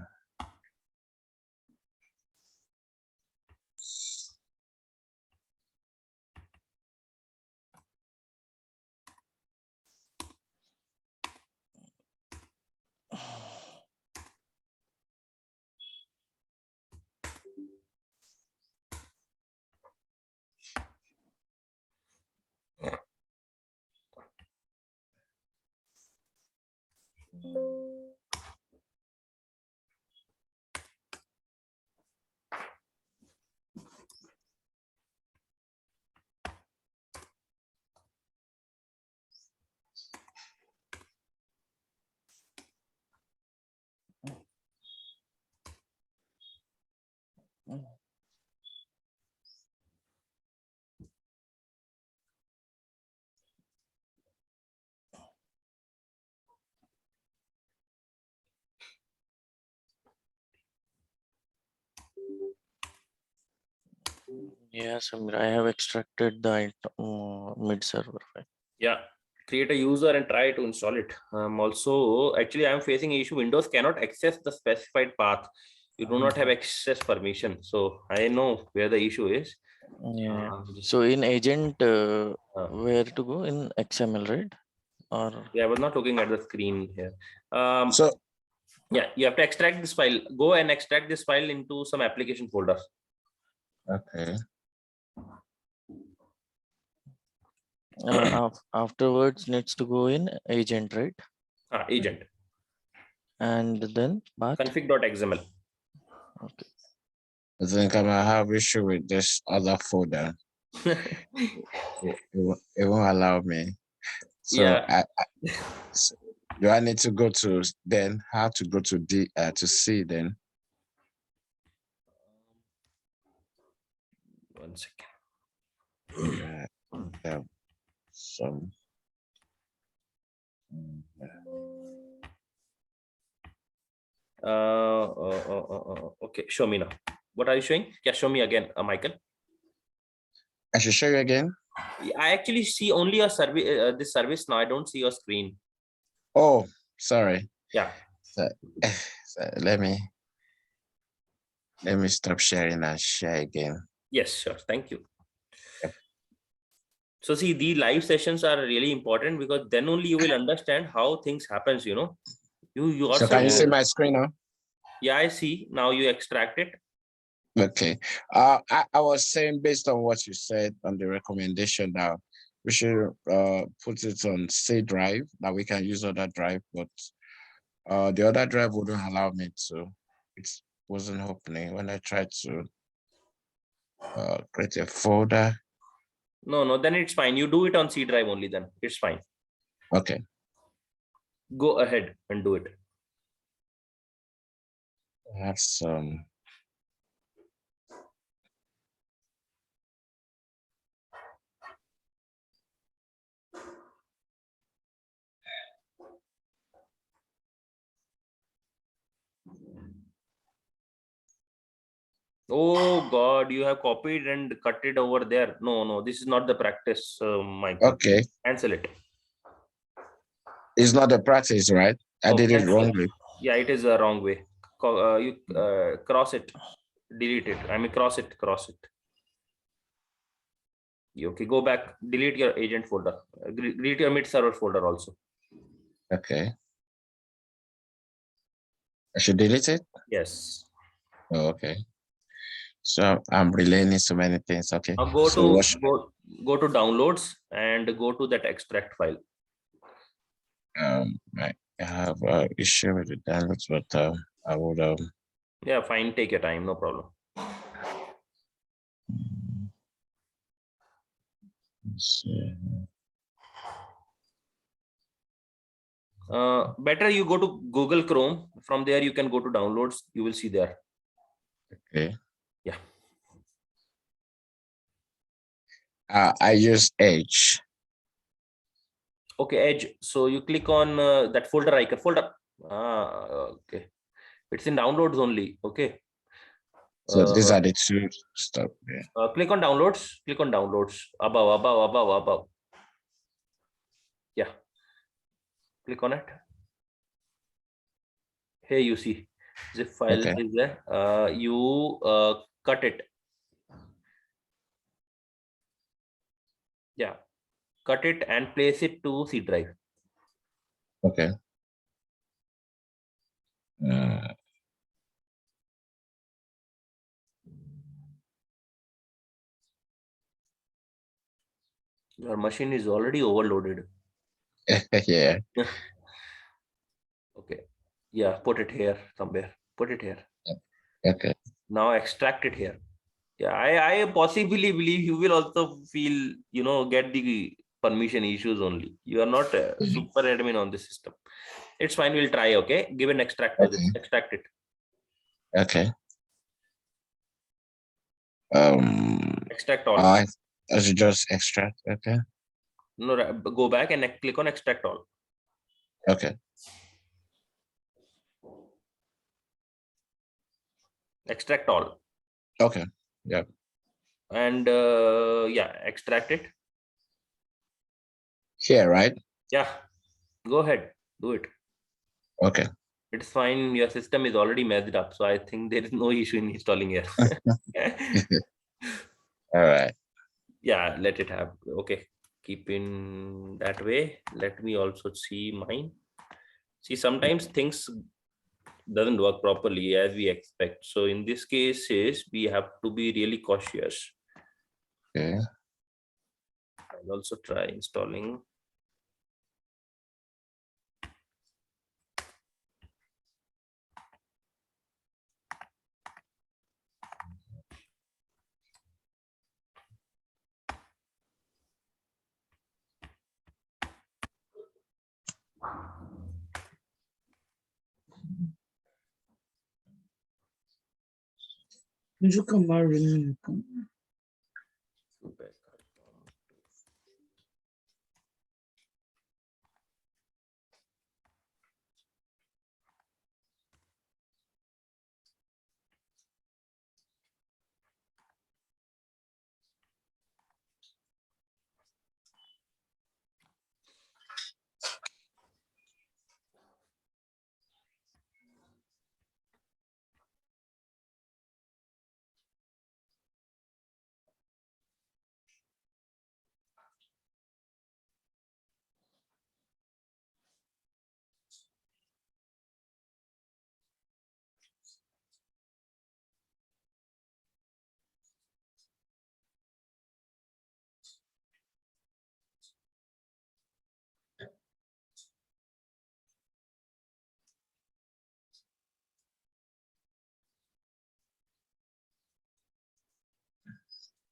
Speaker 5: Yes, Samir, I have extracted the mid server file.
Speaker 1: Yeah, create a user and try to install it. Also, actually, I'm facing an issue. Windows cannot access the specified path. You do not have access permission. So I know where the issue is.
Speaker 5: Yeah.
Speaker 1: Just-
Speaker 5: So in agent,
Speaker 1: uh,
Speaker 5: where to go in XML, right? Or
Speaker 1: yeah, I was not looking at the screen here.
Speaker 2: So
Speaker 1: Yeah, you have to extract this file. Go and extract this file into some application folder.
Speaker 2: okay.
Speaker 5: afterwards needs to go in agent, right?
Speaker 1: Agent
Speaker 5: And then path.
Speaker 1: config.xml.
Speaker 5: Okay.
Speaker 2: I think I might have issue with this other folder. It won't allow me. So
Speaker 1: Yeah.
Speaker 2: so do I need to go to then how to go to D to C then?
Speaker 1: One second.
Speaker 2: Yeah, some
Speaker 1: Okay, show me now. What are you showing? Yeah, show me again, Michael.
Speaker 2: I should show you again.
Speaker 1: I actually see only a service. This service now. I don't see your screen.
Speaker 2: Oh, sorry.
Speaker 1: Yeah.
Speaker 2: So, so let me stop sharing and share again.
Speaker 1: Yes, sure. Thank you.
Speaker 2: Yep.
Speaker 1: So see, the live sessions are really important because then only you will understand how things happens, you know. You
Speaker 2: So
Speaker 1: yourself.
Speaker 2: can you see my screen now?
Speaker 1: Yeah, I see. Now you extract it.
Speaker 2: Okay. I was saying based on what you said on the recommendation now, we should put it on C drive that we can use other drive, but the other drive wouldn't allow me to. It wasn't opening when I tried to create a folder.
Speaker 1: No, then it's fine. You do it on C drive only, then it's fine.
Speaker 2: Okay.
Speaker 1: Go ahead and do it.
Speaker 2: I have some.
Speaker 1: Oh God, you have copied and cut it over there. No, this is not the practice, Michael.
Speaker 2: Okay.
Speaker 1: Cancel it.
Speaker 2: It's not the practice, right? I
Speaker 1: Oh,
Speaker 2: did it
Speaker 1: cancel it.
Speaker 2: wrongly.
Speaker 1: Yeah, it is a wrong way. You cross it, delete it. I mean, cross it. Okay, go back, delete your agent folder, delete your mid server folder also.
Speaker 2: Okay. I should delete it?
Speaker 1: Yes.
Speaker 2: Oh, okay. So I'm relearning so many things. Okay.
Speaker 1: Now go
Speaker 2: So what
Speaker 1: go to downloads and go to that extract file.
Speaker 2: I have issue with the downloads, but I would
Speaker 1: Yeah, fine. Take your time. No problem.
Speaker 2: see.
Speaker 1: Better you go to Google Chrome. From there, you can go to downloads. You will see there.
Speaker 2: Okay.
Speaker 1: Yeah.
Speaker 2: I use Edge.
Speaker 1: Okay, Edge. So you click on that folder icon. Okay. It's in downloads only. Okay.
Speaker 2: So these are the two stuff. Yeah.
Speaker 1: Click on downloads. Click on downloads. Above. Yeah. Click on it. Here you see zip file
Speaker 2: Okay.
Speaker 1: is there. You cut it. Yeah. Cut it and place it to C drive.
Speaker 2: Okay.
Speaker 1: Your machine is already overloaded.
Speaker 2: Yeah.
Speaker 1: Okay. Yeah, put it here somewhere. Put it here.
Speaker 2: Okay.
Speaker 1: Now extract it here. Yeah, I possibly believe you will also feel, get the permission issues only. You are not a super admin on the system. It's fine. We'll try. Okay. Give an extract to this.
Speaker 2: Okay.
Speaker 1: Extract it.
Speaker 2: Okay.
Speaker 1: Extract all.
Speaker 2: I should just extract. Okay.
Speaker 1: No, go back and click on extract all.
Speaker 2: Okay.
Speaker 1: Extract all.
Speaker 2: Okay. Yeah.
Speaker 1: And yeah, extract it.
Speaker 2: Here, right?
Speaker 1: Yeah. Go ahead. Do it.
Speaker 2: Okay.
Speaker 1: It's fine. Your system is already messed up. So I think there is no issue in installing here.
Speaker 2: All right.
Speaker 1: Yeah, let it have. Okay. Keep in that way. Let me also see mine. See, sometimes things doesn't work properly as we expect. So in this case, we have to be really cautious.
Speaker 2: Okay.
Speaker 1: I'll also try installing.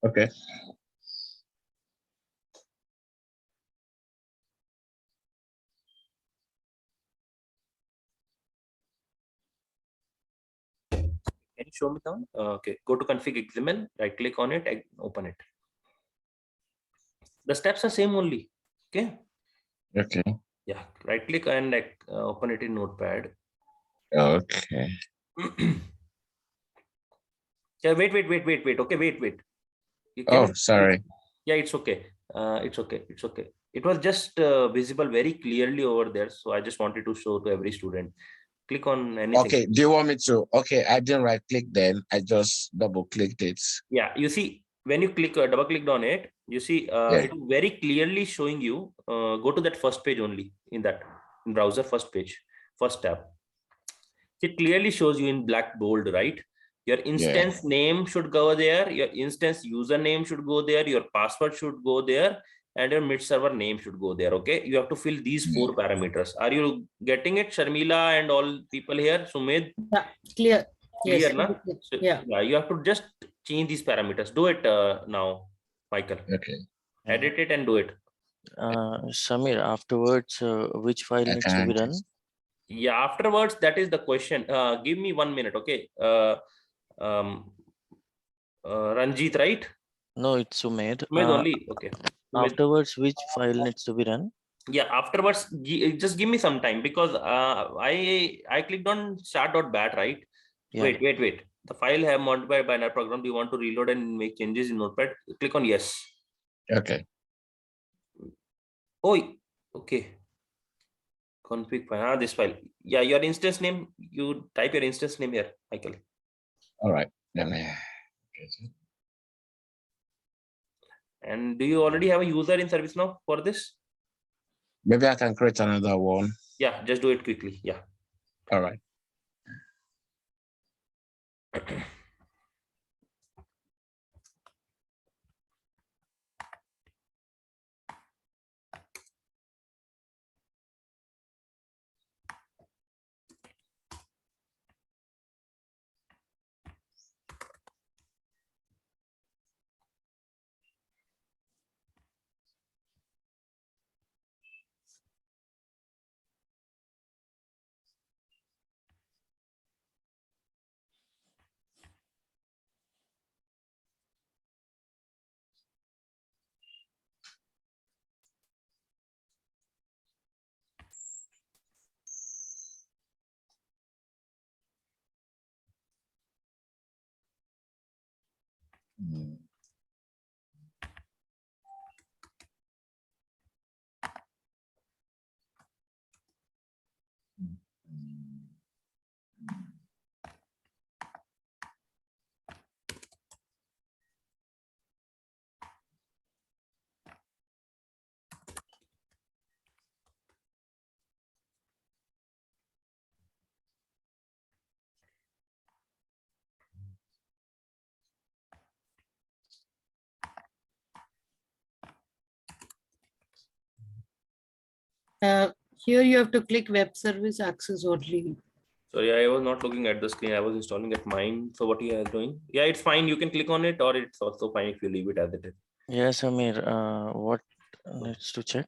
Speaker 2: Okay.
Speaker 1: Can you show me down? Okay, go to config XML, right click on it, and open it. The steps are same only. Okay.
Speaker 2: Okay.
Speaker 1: Yeah, right click and open it in Notepad.
Speaker 2: Okay.
Speaker 1: Yeah, wait. Okay, wait. You
Speaker 2: Oh,
Speaker 1: can.
Speaker 2: sorry.
Speaker 1: Yeah, it's okay. It's okay. It was just visible very clearly over there, so I just wanted to show to every student. Click on anything.
Speaker 2: Okay. Do you want me to? Okay. I didn't right click then. I just double clicked it.
Speaker 1: Yeah, you see when you click double clicked on it, you see
Speaker 2: Yeah.
Speaker 1: it is very clearly showing you. Go to that first page only in that browser first page, first tab. It clearly shows you in black bold, right? Your instance name should go there, your instance username should go there, your password should go there, and your mid server name should go there. Okay, you have to fill these 4 parameters. Are you getting it, Sharmila and all people here? Sumedh?
Speaker 3: Yeah, clear.
Speaker 1: Clear,
Speaker 3: Yes.
Speaker 1: na? So,
Speaker 3: Yeah.
Speaker 1: you have to just change these parameters. Do it now, Michael.
Speaker 2: Okay.
Speaker 1: Edit it and do it.
Speaker 5: Samir, afterwards, which file
Speaker 2: I
Speaker 5: needs to be
Speaker 2: can't.
Speaker 5: run?
Speaker 1: Yeah, afterwards, that is the question. Give me 1 minute, okay? Ranjit, right?
Speaker 5: No, it's Sumedh.
Speaker 1: Sumedh only. Okay. Sumedh.
Speaker 5: Afterwards, which file needs to be run?
Speaker 1: Yeah, afterwards, just give me some time because I clicked on start.bat, right?
Speaker 5: Yeah.
Speaker 1: Wait. The file have modified binary program. Do you want to reload and make changes in Notepad? Click on yes.
Speaker 2: Okay.
Speaker 1: Oh, okay. Config file. This file. Yeah, your instance name. You type your instance name here, Michael.
Speaker 2: All right. Let me.
Speaker 1: And do you already have a user in service now for this?
Speaker 2: Maybe I can create another one.
Speaker 1: Yeah, just do it quickly. Yeah.
Speaker 2: All right. Mm.
Speaker 3: Here you have to click web service access only.
Speaker 1: Sorry, I was not looking at the screen. I was installing at mine. So what you are doing? Yeah, it's fine. You can click on it, or it's also fine if you leave it as it is.
Speaker 5: Yes, Samir. What needs to check?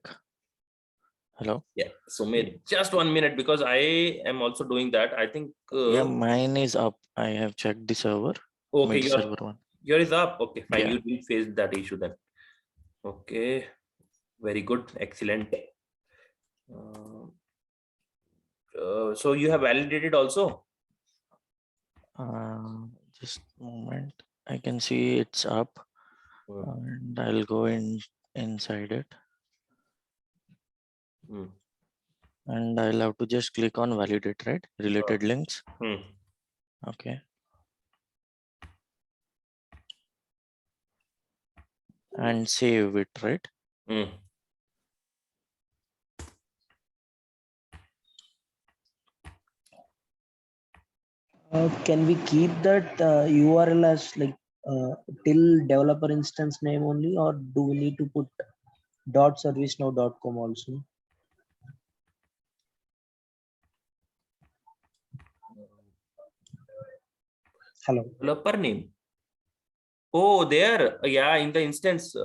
Speaker 5: Hello.
Speaker 1: Yeah. So just 1 minute because I am also doing that. I think.
Speaker 5: Yeah, mine is up. I have checked the server.
Speaker 1: Okay,
Speaker 5: Mid server one.
Speaker 1: yours is up. Okay, fine.
Speaker 5: Yeah.
Speaker 1: You didn't face that issue then. Okay. Very good. Excellent. So you have validated also.
Speaker 5: Just a moment. I can see it's up, and I'll go inside it. And I'll have to just click on validate, right? Related links. Okay. And save it, right?
Speaker 4: Can we keep that URL as like till developer instance name only, or do we need to put .servicenow.com also? Hello.
Speaker 1: Developer name. Oh, there. Yeah, in the instance,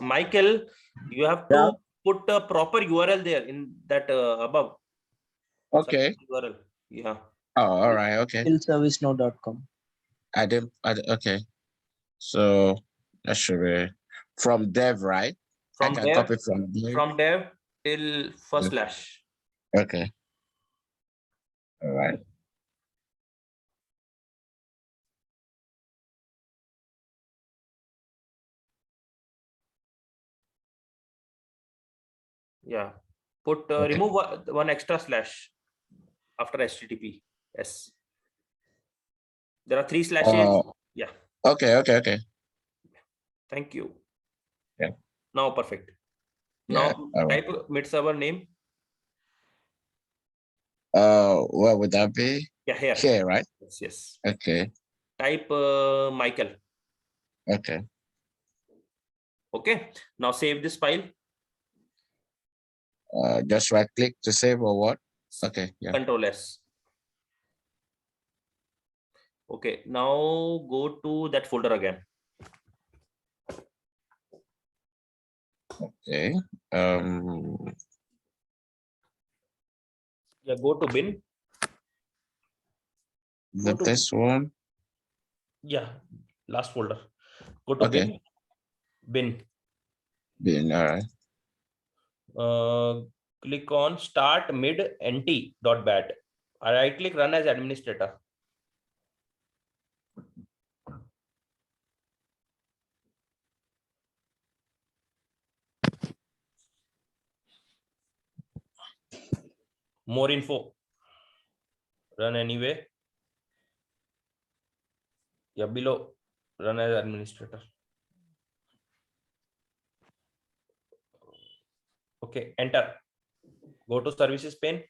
Speaker 1: Michael, you have to
Speaker 2: Yeah.
Speaker 1: put a proper URL there in that above.
Speaker 2: Okay.
Speaker 1: URL. Yeah.
Speaker 2: Oh, all right. Okay.
Speaker 4: tillservicenow.com.
Speaker 2: Okay. So that should be from dev, right? I
Speaker 1: From
Speaker 2: can
Speaker 1: there,
Speaker 2: copy from dev.
Speaker 1: from dev till first
Speaker 2: Yeah.
Speaker 1: slash.
Speaker 2: Okay. All right.
Speaker 1: Yeah. Put
Speaker 2: Okay.
Speaker 1: remove one extra slash after HTTP. Yes. There are 3 slashes. Yeah.
Speaker 2: Okay.
Speaker 1: Thank you.
Speaker 2: Yeah.
Speaker 1: Now perfect.
Speaker 2: Yeah.
Speaker 1: Now
Speaker 2: All right.
Speaker 1: type mid server name.
Speaker 2: What would that be?
Speaker 1: Yeah, here.
Speaker 2: Here, right?
Speaker 1: Yes.
Speaker 2: Okay.
Speaker 1: Type Michael.
Speaker 2: Okay.
Speaker 1: Okay. Now save this file.
Speaker 2: Just right click to save or what? Okay. Yeah.
Speaker 1: Control S. Okay. Now go to that folder again.
Speaker 2: Okay.
Speaker 1: Yeah. Go to bin. Go to
Speaker 2: This one.
Speaker 1: yeah. Last folder. Go to
Speaker 2: Okay.
Speaker 1: bin. Bin.
Speaker 2: Bin. All right.
Speaker 1: Click on start mid nt.bat. Right click run as administrator. More info. Run anyway. Yeah, below run as administrator. Okay, enter. Go to services pane.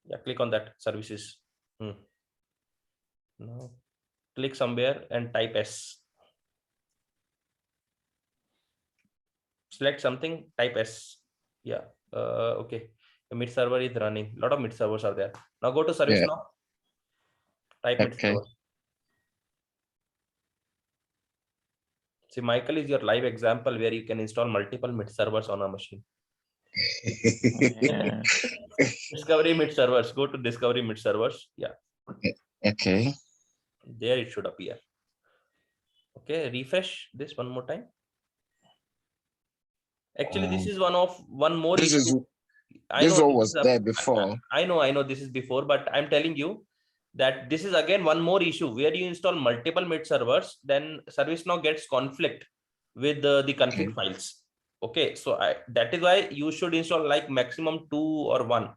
Speaker 1: Yeah, click on that services. Now click somewhere and type S. Select something, type S. Yeah. Okay. The mid server is running. A lot of mid servers are there. Now go to service
Speaker 2: Yeah.
Speaker 1: now. Type mid
Speaker 2: Okay.
Speaker 1: server. See, Michael is your live example where you can install multiple mid servers on a machine.
Speaker 5: Yeah.
Speaker 1: Discovery mid servers. Go to discovery mid servers. Yeah.
Speaker 2: Okay.
Speaker 1: There it should appear. Okay. Refresh this one more time. Actually, this is one more
Speaker 2: This is
Speaker 1: issue. I
Speaker 2: this
Speaker 1: know
Speaker 2: one
Speaker 1: this
Speaker 2: was
Speaker 1: is
Speaker 2: there before.
Speaker 1: I know this is before, but I'm telling you that this is again one more issue where you install multiple mid servers, then ServiceNow gets conflict with the config files. Okay, so that is why you should install like maximum 2 or 1,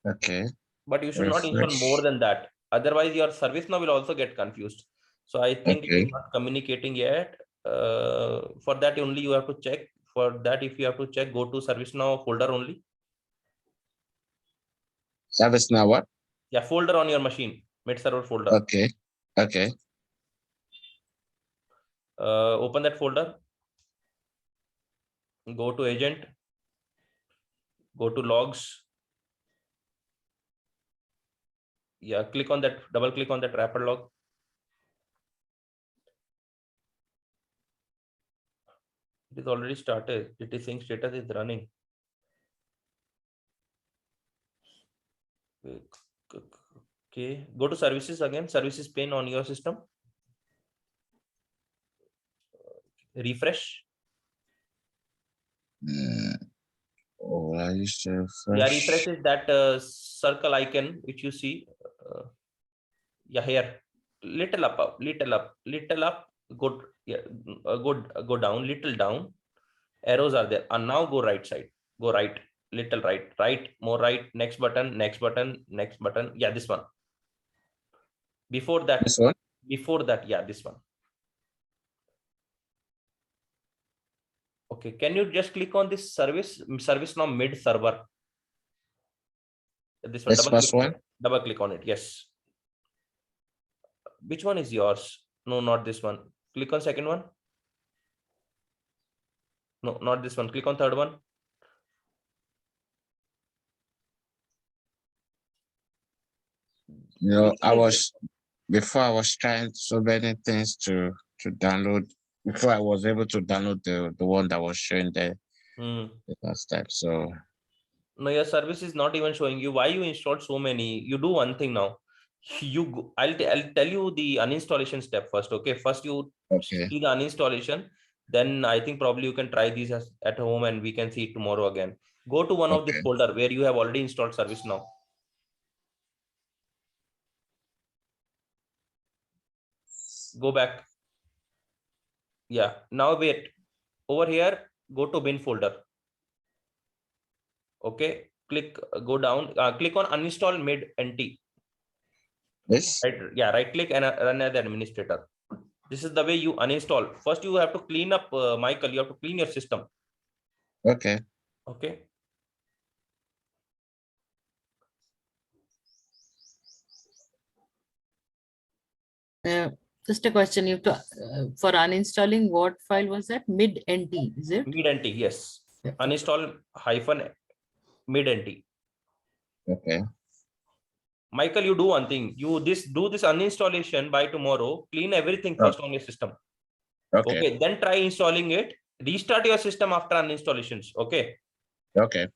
Speaker 2: Okay.
Speaker 1: but you should not install more than that. Otherwise, your ServiceNow will also get confused. So I think it is
Speaker 2: Okay.
Speaker 1: not communicating yet. For that only you have to check. For that, if you have to check, go to ServiceNow folder only.
Speaker 2: Service now what?
Speaker 1: Yeah, folder on your machine, mid server folder.
Speaker 2: Okay. Okay.
Speaker 1: Open that folder. Go to agent. Go to logs. Yeah, click on that. Double click on that wrapper log. It is already started. It is saying status is running. Okay. Go to services again. Services pane on your system. Refresh.
Speaker 2: Oh, I used to
Speaker 1: Yeah,
Speaker 2: first.
Speaker 1: refresh is that circle icon which you see. Yeah, here. Little up, little up, little up. Go, yeah, go down, little down. Arrows are there. And now go right side. Go right, little right, right, more right. Next button, next button, next button. Yeah, this one. Before that,
Speaker 2: This one?
Speaker 1: yeah, this one. Okay, can you just click on this ServiceNow mid server? This one,
Speaker 2: This first one?
Speaker 1: double click on it. Yes. Which one is yours? No, not this one. Click on second one. No, not this one. Click on third one.
Speaker 2: You know,
Speaker 1: Installation.
Speaker 2: before I was trying so many things to download before I was able to download the one that was showing there
Speaker 1: Hmm.
Speaker 2: the last time. So
Speaker 1: No, your service is not even showing you. Why you installed so many? You do one thing now. I'll tell you the uninstallation step first. Okay, first you
Speaker 2: okay.
Speaker 1: see the uninstallation. Then I think probably you can try these at home, and we can see it tomorrow again. Go to one of this
Speaker 2: Okay.
Speaker 1: folder where you have already installed service now. Go back. Yeah. Now wait. Over here, go to bin folder. Okay. Click. Go down. Click on uninstall mid NT.
Speaker 2: This?
Speaker 1: Right. Yeah. Right click and run as administrator. This is the way you uninstall. First, you have to clean up, Michael. You have to clean your system.
Speaker 2: Okay.
Speaker 1: Okay.
Speaker 3: Just a question. You have to for uninstalling, what file was that? Mid NT, is it?
Speaker 1: Mid NT. Yes.
Speaker 3: Yeah.
Speaker 1: Uninstall hyphen mid NT.
Speaker 2: Okay.
Speaker 1: Michael, you do one thing. You do this uninstallation by tomorrow. Clean everything first on your system.
Speaker 2: Okay.
Speaker 1: Okay. Then try installing it. Restart your system after uninstallations. Okay.
Speaker 2: Okay.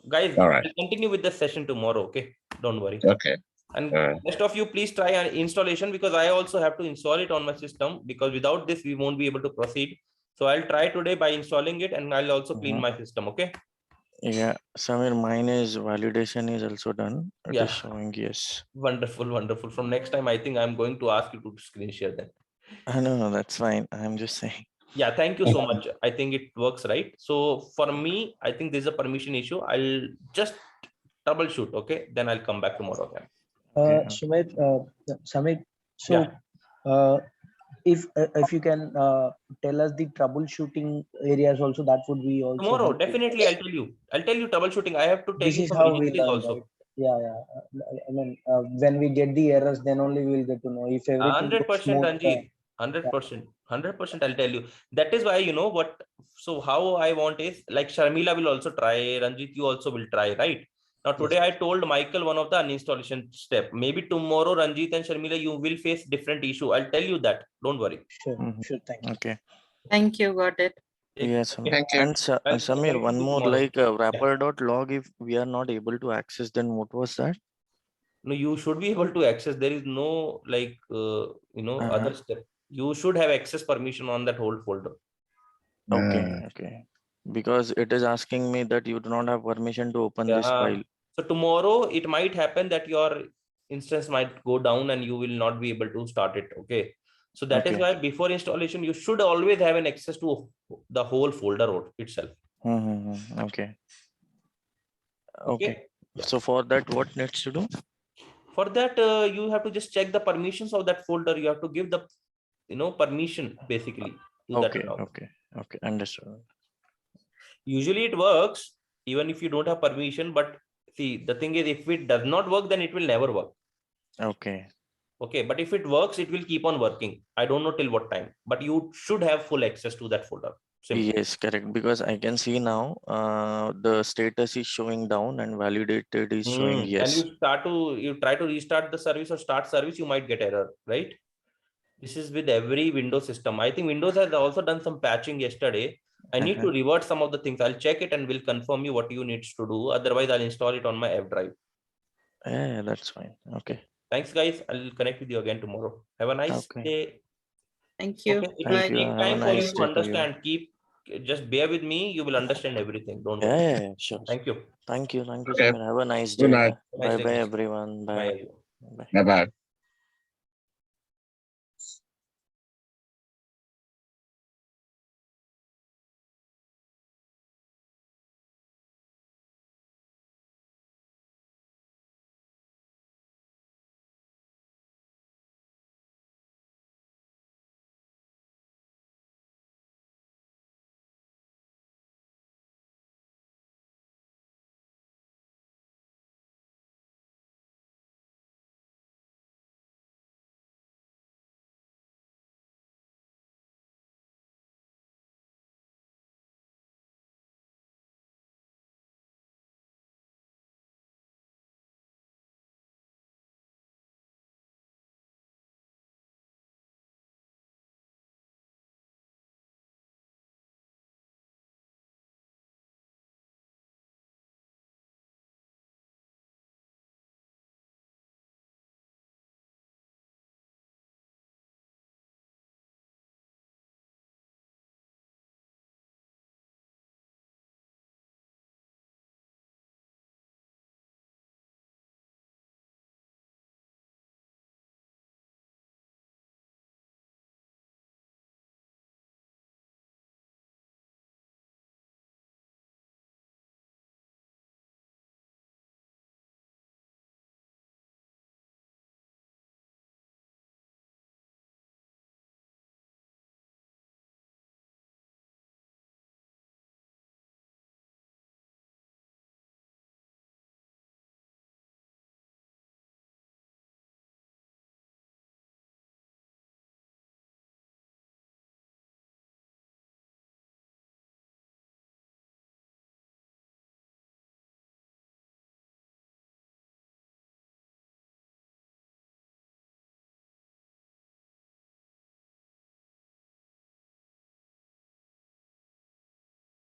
Speaker 1: Guys,
Speaker 2: All right.
Speaker 1: we'll continue with the session tomorrow. Okay. Don't worry.
Speaker 2: Okay.
Speaker 1: And
Speaker 2: All right.
Speaker 1: rest of you, please try an installation because I also have to install it on my system because without this, we won't be able to proceed. So I'll try today by installing it and I'll also clean my system. Okay.
Speaker 5: Yeah, Samir, mine is validation is also done. It
Speaker 1: Yeah.
Speaker 5: is showing yes.
Speaker 1: Wonderful, wonderful. From next time, I think I'm going to ask you to screen share then.
Speaker 5: No, that's fine. I'm just saying.
Speaker 1: Yeah, thank you so much. I think it works right. So for me, I think there's a permission issue. I'll just troubleshoot. Okay, then I'll come back tomorrow again.
Speaker 5: Okay.
Speaker 4: Sumit, Samit, so
Speaker 1: Yeah.
Speaker 4: if you can tell us the troubleshooting areas also, that would be also
Speaker 1: Tomorrow,
Speaker 4: helpful.
Speaker 1: definitely, I'll tell you. I'll tell you troubleshooting. I have to take
Speaker 4: This
Speaker 1: you
Speaker 4: is
Speaker 1: some
Speaker 4: how we
Speaker 1: releases
Speaker 4: learn,
Speaker 1: also.
Speaker 4: right? Yeah. I mean, when we get the errors, then only we'll get to know if everything looks
Speaker 1: 100%,
Speaker 4: smooth.
Speaker 1: Ranjit. 100%. 100%. I'll tell you. That is why you know what. So how I want is like Sharmila will also try. Ranjit, you also will try, right? Now today I told Michael one of the uninstallation step. Maybe tomorrow Ranjit and Sharmila you will face different issue. I'll tell you that. Don't worry.
Speaker 4: Sure, sure. Thank you.
Speaker 5: Okay.
Speaker 3: Thank you. Got it.
Speaker 5: Yes,
Speaker 1: Okay.
Speaker 2: Thank you.
Speaker 5: and
Speaker 1: I'll
Speaker 5: Samir,
Speaker 1: connect
Speaker 5: one
Speaker 1: with you
Speaker 5: more
Speaker 1: tomorrow.
Speaker 5: like wrapper.log. If we are not able to access, then what was that?
Speaker 1: No, you should be able to access. There is no like other step. You should have access permission on that whole folder.
Speaker 5: Okay, okay. Because it is asking me that you do not have permission to open this
Speaker 1: Yeah.
Speaker 5: file.
Speaker 1: So tomorrow it might happen that your instance might go down and you will not be able to start it. Okay. So that is
Speaker 5: Okay.
Speaker 1: why before installation, you should always have an access to the whole folder itself.
Speaker 5: Okay.
Speaker 1: Okay.
Speaker 5: Okay.
Speaker 1: Yeah.
Speaker 5: So for that, what needs to do?
Speaker 1: For that, you have to just check the permissions of that folder. You have to give the permission basically to that
Speaker 5: Okay,
Speaker 1: account.
Speaker 5: okay, understood.
Speaker 1: Usually it works even if you don't have permission, but see, the thing is, if it does not work, then it will never work.
Speaker 5: Okay.
Speaker 1: Okay, but if it works, it will keep on working. I don't know till what time, but you should have full access to that folder. Simple.
Speaker 5: Yes, correct. Because I can see now the status is showing down and validated is showing
Speaker 1: And
Speaker 5: yes.
Speaker 1: you try to restart the service or start service, you might get error, right? This is with every Windows system. I think Windows has also done some patching yesterday. I need to revert some of the things. I'll check it and will confirm you what you needs to do. Otherwise, I'll install it on my F drive.
Speaker 5: Yeah, that's fine. Okay.
Speaker 1: Thanks, guys. I'll connect with you again tomorrow. Have a nice
Speaker 5: Okay.
Speaker 1: day.
Speaker 3: Thank you.
Speaker 1: Okay, it
Speaker 5: Thank
Speaker 1: will
Speaker 5: you.
Speaker 1: take
Speaker 5: Have a
Speaker 1: time for you
Speaker 5: nice
Speaker 1: to
Speaker 5: day to you.
Speaker 1: understand. Just bear with me. You will understand everything. Don't worry.
Speaker 5: Yeah, sure.
Speaker 1: Thank you.
Speaker 5: Thank you,
Speaker 2: Okay.
Speaker 5: Samir. Have a nice
Speaker 2: Good
Speaker 5: day.
Speaker 2: night.
Speaker 1: Nice
Speaker 5: Bye
Speaker 1: day,
Speaker 5: bye
Speaker 1: guys.
Speaker 5: everyone.
Speaker 1: Bye,
Speaker 5: Bye.
Speaker 1: everyone.
Speaker 5: Bye.
Speaker 2: Bye bye.